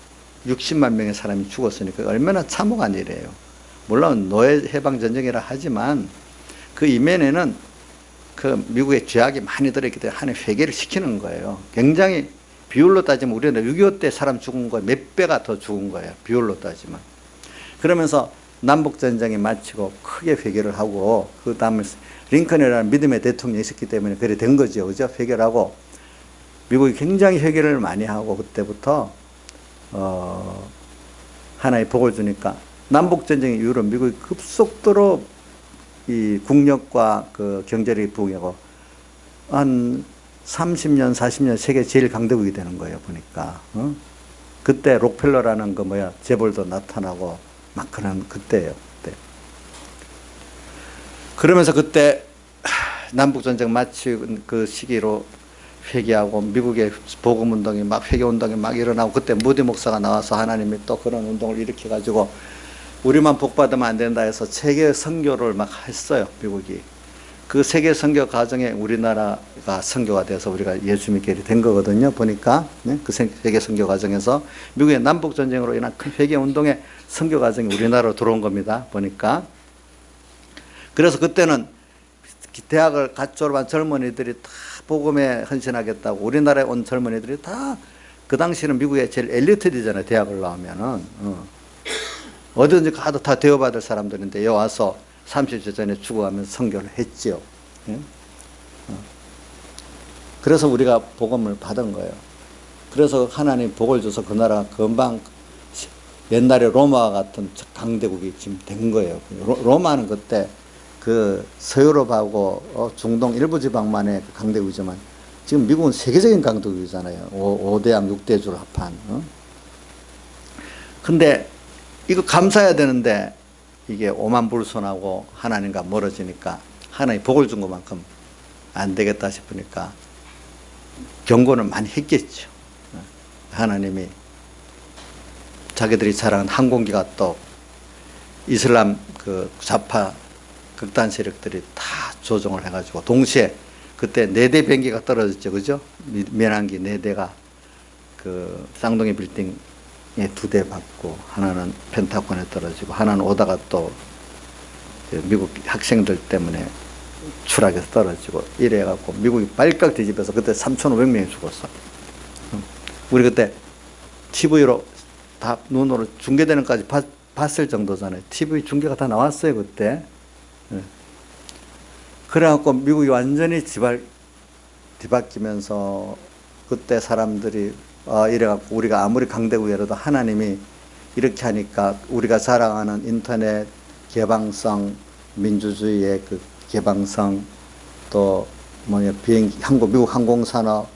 60만 명의 사람이 죽었으니까 얼마나 참혹한 일이에요. 물론 노예 해방전쟁이라 하지만 그 이면에는 그 미국의 죄악이 많이 들어있기 때문에 하나님 회개를 시키는 거예요. 굉장히 비율로 따지면 우리는 6.25 때 사람 죽은 거 몇 배가 더 죽은 거예요. 비율로 따지면. 그러면서 남북전쟁이 마치고 크게 회개를 하고 그 다음에 링컨이라는 믿음의 대통령이 있었기 때문에 그래 된 거죠. 그죠? 회개를 하고 미국이 굉장히 회개를 많이 하고 그때부터 하나의 복을 주니까 남북전쟁 이후로 미국이 급속도로 이 국력과 그 경제력이 부흥하고 한 30년, 40년 세계 제일 강대국이 되는 거예요. 보니까. 그때 록펠러라는 그 재벌도 나타나고 막 그런 그때예요. 그때. 그러면서 그때 남북전쟁 마치 그 시기로 회개하고 미국의 복음운동이 막 회개운동이 막 일어나고 그때 무디 목사가 나와서 하나님이 또 그런 운동을 일으켜가지고 우리만 복받으면 안 된다 해서 세계 선교를 막 했어요. 미국이. 그 세계 선교 과정에 우리나라가 선교가 돼서 우리가 예수 믿게 된 거거든요. 보니까 그 세계 선교 과정에서 미국의 남북전쟁으로 인한 큰 회개운동의 선교 과정이 우리나라로 들어온 겁니다. 보니까. 그래서 그때는 대학을 갓 졸업한 젊은이들이 다 복음에 헌신하겠다고 우리나라에 온 젊은이들이 다 그 당시는 미국의 제일 엘리트들이잖아요. 대학을 나오면은 어디든지 가도 다 대우받을 사람들인데 여기 와서 30년 전에 죽어가면서 선교를 했지요. 예? 그래서 우리가 복음을 받은 거예요. 그래서 하나님 복을 줘서 그 나라가 금방 옛날에 로마와 같은 강대국이 지금 된 거예요. 로마는 그때 그 서유럽하고 중동 일부 지방만의 강대국이지만 지금 미국은 세계적인 강대국이잖아요. 5대양 6대주를 합한. 근데 이거 감사해야 되는데 이게 오만불손하고 하나님과 멀어지니까 하나님 복을 준 것만큼 안 되겠다 싶으니까 경고는 많이 했겠죠. 하나님이 자기들이 자랑한 항공기가 또 이슬람 그 좌파 극단 세력들이 다 조종을 해가지고 동시에 그때 4대 비행기가 떨어졌죠. 그죠? 민항기 4대가 그 쌍둥이 빌딩에 2대 받고 하나는 펜타곤에 떨어지고 하나는 오다가 또 미국 학생들 때문에 추락해서 떨어지고 이래갖고 미국이 발칵 뒤집어서 그때 3,500명이 죽었어. 우리 그때 TV로 다 눈으로 중계되는 까지 봤을 정도잖아요. TV 중계가 다 나왔어요 그때. 그래갖고 미국이 완전히 뒤바뀌면서 그때 사람들이 이래갖고 우리가 아무리 강대국이라도 하나님이 이렇게 하니까 우리가 자랑하는 인터넷 개방성, 민주주의의 그 개방성, 또 비행기, 미국 항공산업,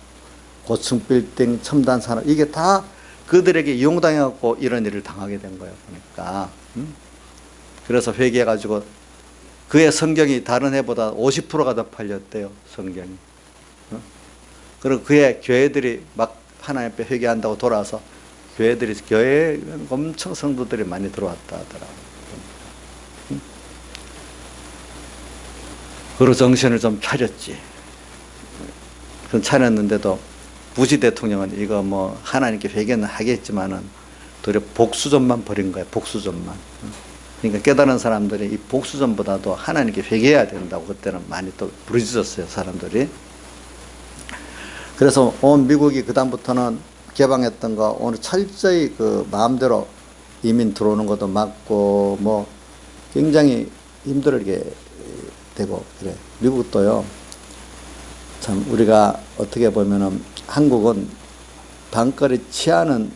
고층 빌딩, 첨단 산업 이게 다 그들에게 이용당해갖고 이런 일을 당하게 된 거예요. 그러니까 그래서 회개해가지고 그의 성경이 다른 해보다 50%가 더 팔렸대요. 성경이. 그리고 그의 교회들이 막 하나님 앞에 회개한다고 돌아와서 교회에 엄청 성도들이 많이 들어왔다 하더라고요. 그리고 정신을 좀 차렸지. 그럼 차렸는데도 부시 대통령은 이거 뭐 하나님께 회개는 하겠지만은 도리어 복수전만 벌인 거예요. 복수전만. 그러니까 깨달은 사람들이 이 복수전보다도 하나님께 회개해야 된다고 그때는 많이 또 부르짖었어요. 사람들이. 그래서 온 미국이 그다음부터는 개방했던 거 오늘 철저히 그 마음대로 이민 들어오는 것도 막고 뭐 굉장히 힘들게 되고 그래. 미국도요. 참 우리가 어떻게 보면은 한국은 방거리 치안은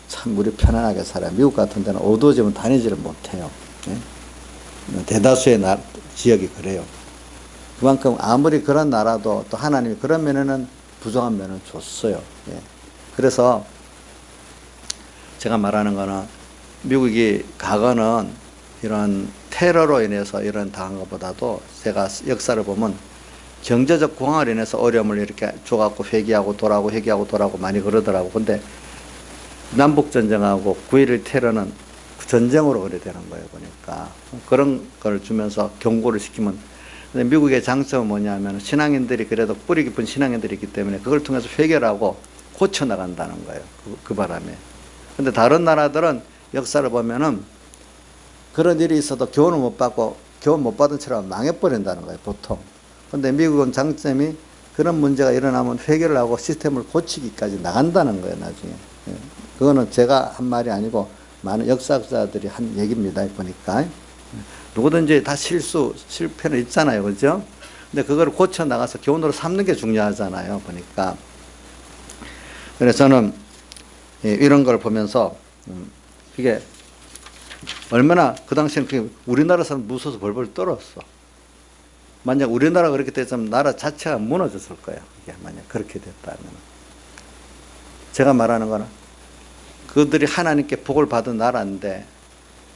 참 우리 편안하게 살아요. 미국 같은 데는 어두워지면 다니지를 못해요. 예? 대다수의 지역이 그래요. 그만큼 아무리 그런 나라도 또 하나님이 그런 면에는 부정한 면을 줬어요. 예. 그래서 제가 말하는 거는 미국이 과거는 이런 테러로 인해서 이런 당한 것보다도 제가 역사를 보면 경제적 공황을 인해서 어려움을 이렇게 줘갖고 회개하고 돌아오고 회개하고 돌아오고 많이 그러더라고. 근데 남북전쟁하고 9.11 테러는 전쟁으로 그래 되는 거예요. 보니까 그런 걸 주면서 경고를 시키면 근데 미국의 장점은 뭐냐면 신앙인들이 그래도 뿌리 깊은 신앙인들이 있기 때문에 그걸 통해서 회개하고 고쳐나간다는 거예요. 그 바람에. 근데 다른 나라들은 역사를 보면은 그런 일이 있어도 교훈을 못 받고 교훈 못 받은 채로 망해버린다는 거예요. 보통. 근데 미국은 장점이 그런 문제가 일어나면 회개를 하고 시스템을 고치기까지 나간다는 거예요. 나중에. 그거는 제가 한 말이 아니고 많은 역사학자들이 한 얘기입니다. 보니까. 누구든지 다 실패는 있잖아요. 그죠? 근데 그걸 고쳐 나가서 교훈으로 삼는 게 중요하잖아요. 보니까. 그래서 저는 이런 걸 보면서 이게 얼마나 그 당시에는 우리나라 사람 무서워서 벌벌 떨었어. 만약 우리나라가 그렇게 됐으면 나라 자체가 무너졌을 거예요. 이게 만약 그렇게 됐다면. 제가 말하는 거는 그들이 하나님께 복을 받은 나라인데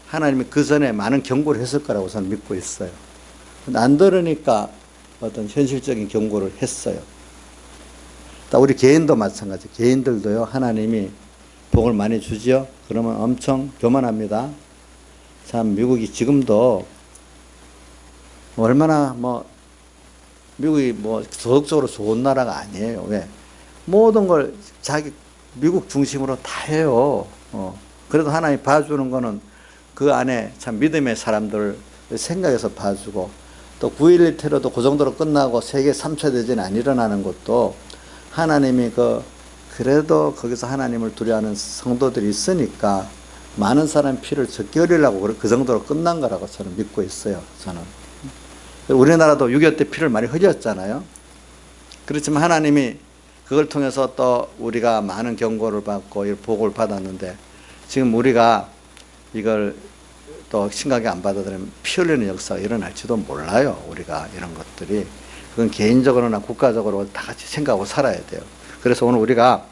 하나님이 그 전에 많은 경고를 했을 거라고 저는 믿고 있어요. 근데 안 들으니까 어떤 현실적인 경고를 했어요. 우리 개인도 마찬가지. 개인들도요, 하나님이 복을 많이 주지요. 그러면 엄청 교만합니다. 참, 미국이 지금도 얼마나 미국이 도덕적으로 좋은 나라가 아니에요. 왜? 모든 걸 미국 중심으로 다 해요. 그래도 하나님 봐주는 거는 그 안에 참 믿음의 사람들 생각해서 봐주고 또 9.11 테러도 그 정도로 끝나고 세계 3차 대전이 안 일어나는 것도 하나님이 그래도 거기서 하나님을 두려워하는 성도들이 있으니까 많은 사람의 피를 적게 흘리려고 그 정도로 끝난 거라고 저는 믿고 있어요. 저는. 우리나라도 6.25 때 피를 많이 흘렸잖아요. 그렇지만 하나님이 그걸 통해서 또 우리가 많은 경고를 받고 복을 받았는데, 지금 우리가 이걸 또 심각하게 안 받아들이면 피 흘리는 역사가 일어날지도 몰라요. 우리가 이런 것들이. 그건 개인적으로나 국가적으로 다 같이 생각하고 살아야 돼요. 그래서 오늘 우리가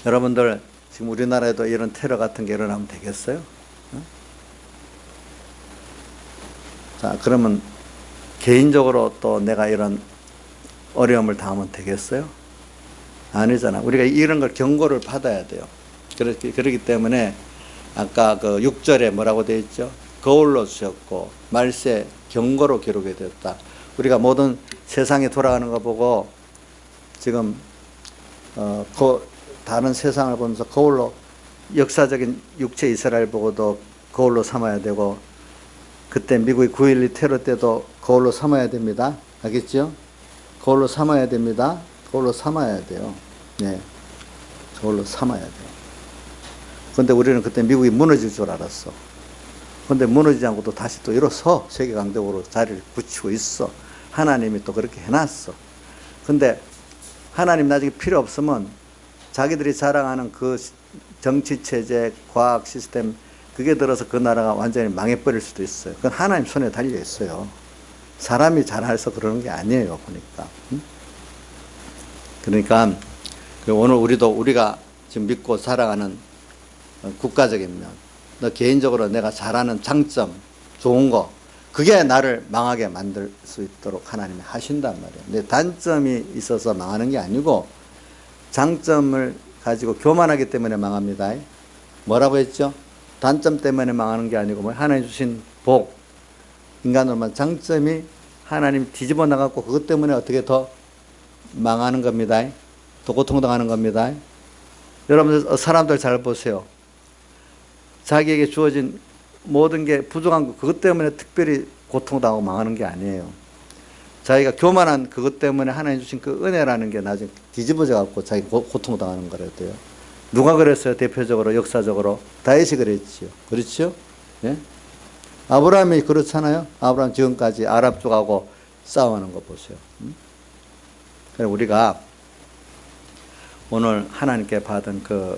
여러분들 지금 우리나라에도 이런 테러 같은 게 일어나면 되겠어요? 자, 그러면 개인적으로 또 내가 이런 어려움을 당하면 되겠어요? 아니잖아. 우리가 이런 걸 경고를 받아야 돼요. 그렇기 때문에 아까 그 6절에 뭐라고 되어 있죠? 거울로 주셨고 말세 경고로 기록이 되었다. 우리가 모든 세상이 돌아가는 거 보고 지금 다른 세상을 보면서 거울로, 역사적인 육체 이스라엘 보고도 거울로 삼아야 되고, 그때 미국의 9.12 테러 때도 거울로 삼아야 됩니다. 알겠죠? 거울로 삼아야 됩니다. 거울로 삼아야 돼요. 네. 거울로 삼아야 돼요. 그런데 우리는 그때 미국이 무너질 줄 알았어. 그런데 무너지지 않고 또 다시 또 일어서 세계 강대국으로 자리를 굳히고 있어. 하나님이 또 그렇게 해놨어. 근데 하나님 나중에 필요 없으면 자기들이 자랑하는 그 정치체제, 과학 시스템, 그게 들어서 그 나라가 완전히 망해버릴 수도 있어요. 그건 하나님 손에 달려 있어요. 사람이 잘해서 그러는 게 아니에요, 보니까. 그러니까 오늘 우리가 지금 믿고 살아가는 국가적인 면, 너 개인적으로 내가 잘하는 장점, 좋은 거, 그게 나를 망하게 만들 수 있도록 하나님이 하신단 말이에요. 근데 단점이 있어서 망하는 게 아니고 장점을 가지고 교만하기 때문에 망합니다. 뭐라고 했죠? 단점 때문에 망하는 게 아니고 하나님 주신 복, 인간으로만 장점이 하나님 뒤집어 나갔고 그것 때문에 어떻게 더 망하는 겁니다. 더 고통당하는 겁니다. 여러분들 사람들 잘 보세요. 자기에게 주어진 모든 게 부족한 거, 그것 때문에 특별히 고통당하고 망하는 게 아니에요. 자기가 교만한 그것 때문에 하나님 주신 그 은혜라는 게 나중에 뒤집어져 갖고 자기 고통당하는 거라도요. 누가 그랬어요? 대표적으로 역사적으로 다윗이 그랬지요. 그렇죠? 예? 아브라함이 그렇잖아요. 아브라함 지금까지 아랍 쪽하고 싸우는 거 보세요. 그래서 우리가 오늘 하나님께 받은 그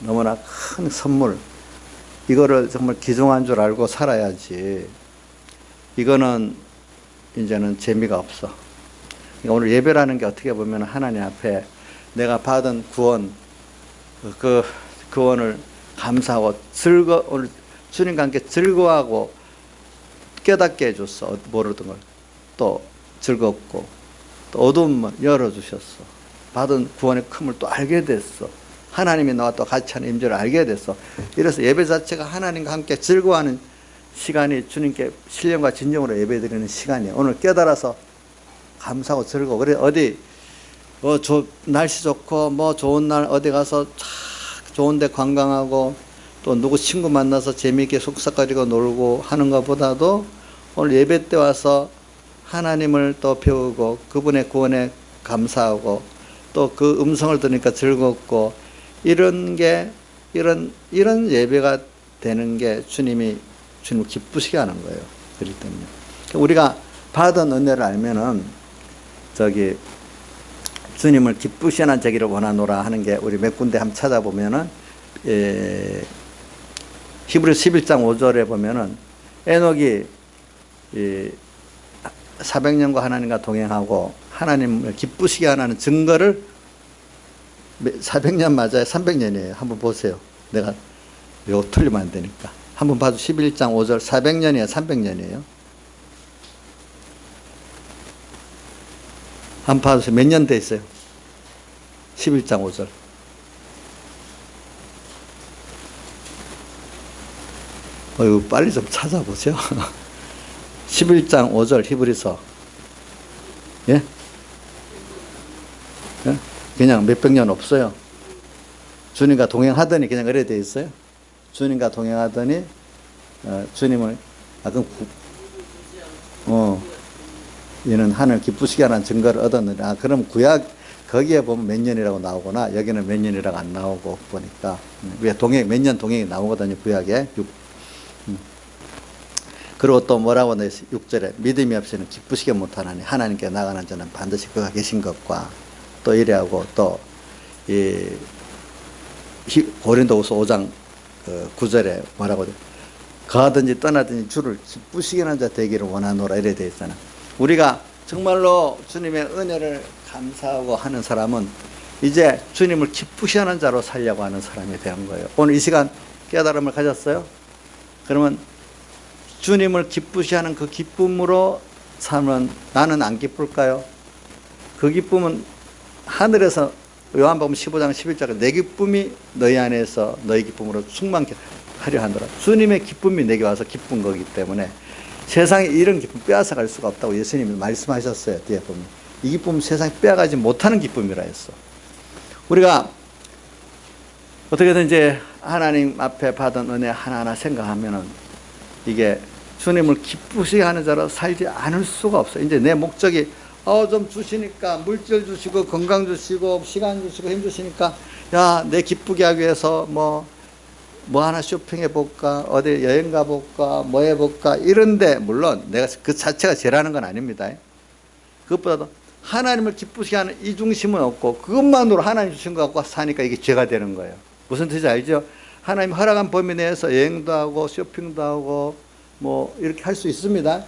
너무나 큰 선물, 이거를 정말 귀중한 줄 알고 살아야지. 이거는 이제는 재미가 없어. 그러니까 오늘 예배라는 게 어떻게 보면 하나님 앞에 내가 받은 구원, 그 구원을 감사하고 오늘 주님과 함께 즐거워하고 깨닫게 해줬어. 모르던 걸 또 즐겁고 또 어두움을 열어주셨어. 받은 구원의 큼을 또 알게 됐어. 하나님이 나와 또 같이 하는 임재를 알게 됐어. 이래서 예배 자체가 하나님과 함께 즐거워하는 시간이, 주님께 신령과 진정으로 예배드리는 시간이에요. 오늘 깨달아서 감사하고 즐거워. 그래 어디 날씨 좋고 좋은 날 어디 가서 좋은 데 관광하고 또 누구 친구 만나서 재미있게 속삭거리고 놀고 하는 것보다도 오늘 예배 때 와서 하나님을 또 배우고 그분의 구원에 감사하고 또 그 음성을 들으니까 즐겁고 이런 예배가 되는 게 주님을 기쁘시게 하는 거예요. 그렇기 때문에 우리가 받은 은혜를 알면은 주님을 기쁘시는 자기를 원하노라 하는 게 우리 몇 군데 한번 찾아보면은 히브리서 11장 5절에 보면은 에녹이 400년과 하나님과 동행하고 하나님을 기쁘시게 하는 증거를 400년 맞아요? 300년이에요? 한번 보세요. 내가 이거 틀리면 안 되니까. 한번 봐도 11장 5절 400년이에요? 300년이에요? 한번 봐주세요. 몇 년 돼 있어요? 11장 5절. 이거 빨리 좀 찾아보세요. 11장 5절 히브리서. 예? 예? 그냥 몇백 년 없어요. 주님과 동행하더니 그냥 그래 돼 있어요. 주님과 동행하더니 주님을 그럼 이는 하늘 기쁘시게 하는 증거를 얻었느냐. 그럼 구약 거기에 보면 몇 년이라고 나오거나 여기는 몇 년이라고 안 나오고 보니까 왜 동행 몇 년 동행이 나오거든요. 구약에. 그리고 또 뭐라고 나 6절에 믿음이 없이는 기쁘시게 못하나니 하나님께 나가는 자는 반드시 그가 계신 것과 또 이래하고 또 이 고린도후서 5장 9절에 뭐라고 가든지 떠나든지 주를 기쁘시게 하는 자 되기를 원하노라 이래 되어 있잖아. 우리가 정말로 주님의 은혜를 감사하고 하는 사람은 이제 주님을 기쁘시게 하는 자로 살려고 하는 사람이 되는 거예요. 오늘 이 시간 깨달음을 가졌어요? 그러면 주님을 기쁘시게 하는 그 기쁨으로 살면 나는 안 기쁠까요? 그 기쁨은 하늘에서 요한복음 15장 11절에 내 기쁨이 너희 안에서 너희 기쁨으로 충만케 하려 하노라. 주님의 기쁨이 내게 와서 기쁜 거기 때문에 세상에 이런 기쁨 빼앗아갈 수가 없다고 예수님이 말씀하셨어요. 뒤에 보면 이 기쁨은 세상에 빼앗가지 못하는 기쁨이라 했어. 우리가 어떻게든 이제 하나님 앞에 받은 은혜 하나하나 생각하면은 이게 주님을 기쁘시게 하는 자로 살지 않을 수가 없어요. 이제 내 목적이 좀 주시니까 물질 주시고 건강 주시고 시간 주시고 힘 주시니까 야, 내 기쁘게 하기 위해서 뭐 하나 쇼핑해 볼까, 어디 여행 가 볼까, 뭐 해 볼까 이런데 물론 내가 그 자체가 죄라는 건 아닙니다. 그것보다도 하나님을 기쁘시게 하는 이 중심은 없고 그것만으로 하나님 주신 것 갖고 사니까 이게 죄가 되는 거예요. 무슨 뜻인지 알죠? 하나님 허락한 범위 내에서 여행도 하고 쇼핑도 하고 뭐 이렇게 할 수 있습니다.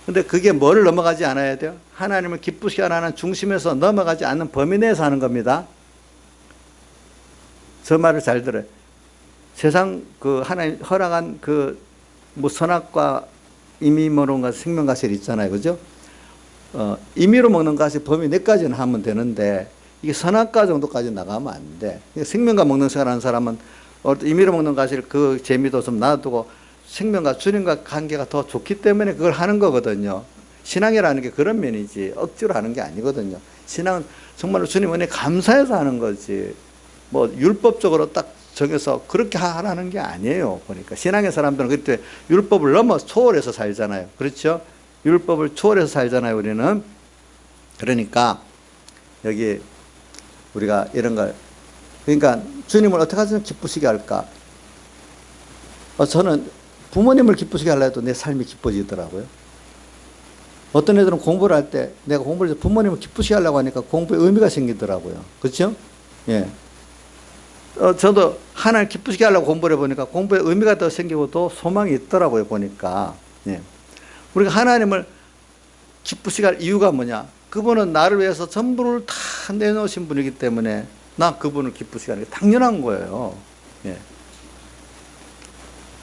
근데 그게 뭐를 넘어가지 않아야 돼요? 하나님을 기쁘시게 하는 중심에서 넘어가지 않는 범위 내에서 하는 겁니다. 저 말을 잘 들어요. 세상 그 하나님 허락한 그 뭐 선악과 임의 먹는 것 생명과실 있잖아요. 그죠? 임의로 먹는 것이 범위 내까지는 하면 되는데 이게 선악과 정도까지 나가면 안 돼. 생명과 먹는 생활하는 사람은 임의로 먹는 것을 그 재미도 좀 놔두고 생명과 주님과 관계가 더 좋기 때문에 그걸 하는 거거든요. 신앙이라는 게 그런 면이지 억지로 하는 게 아니거든요. 신앙은 정말로 주님 은혜 감사해서 하는 거지 뭐 율법적으로 딱 정해서 그렇게 하라는 게 아니에요. 보니까 신앙의 사람들은 그때 율법을 넘어 초월해서 살잖아요. 그렇죠? 율법을 초월해서 살잖아요. 우리는. 그러니까 여기 우리가 이런 걸 그러니까 주님을 어떻게 하면 기쁘시게 할까? 저는 부모님을 기쁘시게 하려 해도 내 삶이 기뻐지더라고요. 어떤 애들은 공부를 할 때 내가 공부를 해서 부모님을 기쁘시게 하려고 하니까 공부에 의미가 생기더라고요. 그렇죠? 예. 저도 하나님 기쁘시게 하려고 공부를 해보니까 공부에 의미가 더 생기고 또 소망이 있더라고요. 보니까. 예. 우리가 하나님을 기쁘시게 할 이유가 뭐냐? 그분은 나를 위해서 전부를 다 내놓으신 분이기 때문에 나 그분을 기쁘시게 하는 게 당연한 거예요. 예.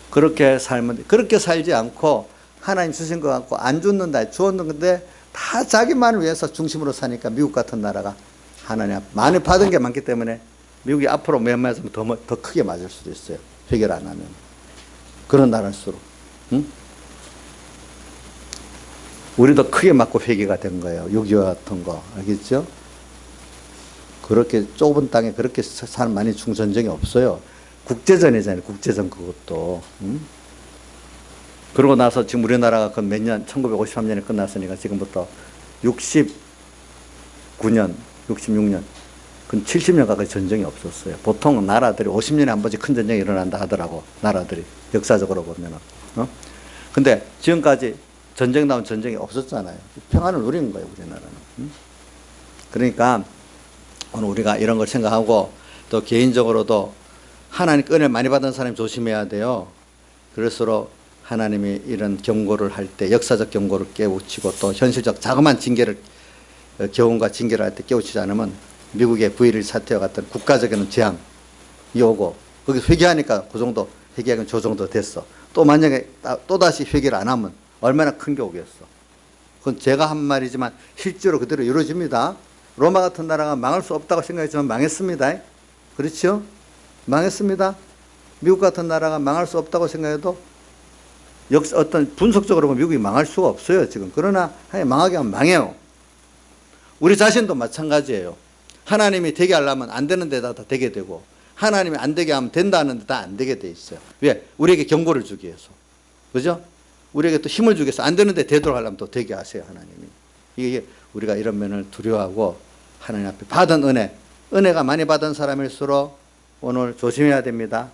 그렇게 살면, 그렇게 살지 않고 하나님 주신 것 같고 안 줬는다, 주었는데 다 자기만을 위해서 중심으로 사니까 미국 같은 나라가 하나님 많이 받은 게 많기 때문에 미국이 앞으로 몇 맞으면 더 크게 맞을 수도 있어요. 해결 안 하면. 그런 나라일수록. 응? 우리도 크게 맞고 회개가 된 거예요. 6.25 같은 거. 알겠죠? 그렇게 좁은 땅에 그렇게 사람 많이 중전쟁이 없어요. 국제전이잖아요. 국제전 그것도. 그러고 나서 지금 우리나라가 그 몇 년, 1953년에 끝났으니까 지금부터 69년, 66년, 그 70년 가까이 전쟁이 없었어요. 보통 나라들이 50년에 한 번씩 큰 전쟁이 일어난다 하더라고. 나라들이. 역사적으로 보면은. 근데 지금까지 전쟁 나온 전쟁이 없었잖아요. 평안을 누린 거예요, 우리나라는. 그러니까 오늘 우리가 이런 걸 생각하고 또 개인적으로도 하나님 은혜 많이 받은 사람이 조심해야 돼요. 그럴수록 하나님이 이런 경고를 할 때 역사적 경고를 깨우치고 또 현실적 자그마한 징계를 교훈과 징계를 할 때 깨우치지 않으면 미국의 9.11 사태와 같은 국가적인 재앙이 오고 거기 회개하니까 그 정도 회개하기는 저 정도 됐어. 또 만약에 또다시 회개를 안 하면 얼마나 큰 게 오겠어. 그건 제가 한 말이지만 실제로 그대로 이루어집니다. 로마 같은 나라가 망할 수 없다고 생각했지만 망했습니다. 그렇죠? 망했습니다. 미국 같은 나라가 망할 수 없다고 생각해도 어떤 분석적으로 보면 미국이 망할 수가 없어요, 지금. 그러나 망하게 하면 망해요. 우리 자신도 마찬가지예요. 하나님이 되게 하려면 안 되는 데다 다 되게 되고 하나님이 안 되게 하면 된다는 데 다 안 되게 돼 있어요. 왜? 우리에게 경고를 주기 위해서. 그죠? 우리에게 또 힘을 주기 위해서 안 되는데 되도록 하려면 또 되게 하세요, 하나님이. 이게 우리가 이런 면을 두려워하고 하나님 앞에 받은 은혜가 많이 받은 사람일수록 오늘 조심해야 됩니다.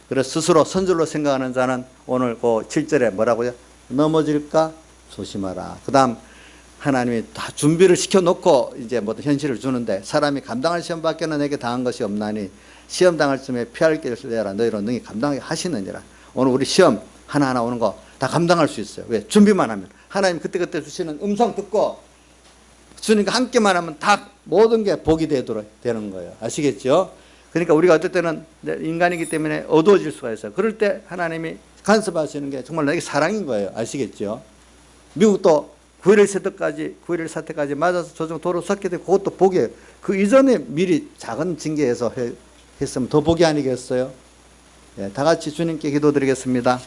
그래서 스스로 선줄로 생각하는 자는 오늘 그 7절에 뭐라고요? 넘어질까 조심하라. 그 다음 하나님이 다 준비를 시켜놓고 이제 뭐 현실을 주는데 사람이 감당할 시험밖에는 내게 당한 것이 없나니 시험 당할 쯤에 피할 길을 내라. 너희로 능히 감당하게 하시느니라. 오늘 우리 시험 하나하나 오는 거 다 감당할 수 있어요. 왜? 준비만 하면. 하나님 그때그때 주시는 음성 듣고 주님과 함께만 하면 다 모든 게 복이 되도록 되는 거예요. 아시겠죠? 그러니까 우리가 어떨 때는 인간이기 때문에 어두워질 수가 있어요. 그럴 때 하나님이 간섭하시는 게 정말 나에게 사랑인 거예요. 아시겠죠? 미국도 9.11 사태까지 맞아서 조정 도로 섰게 되고 그것도 복이에요. 그 이전에 미리 작은 징계해서 했으면 더 복이 아니겠어요? 다 같이 주님께 기도드리겠습니다.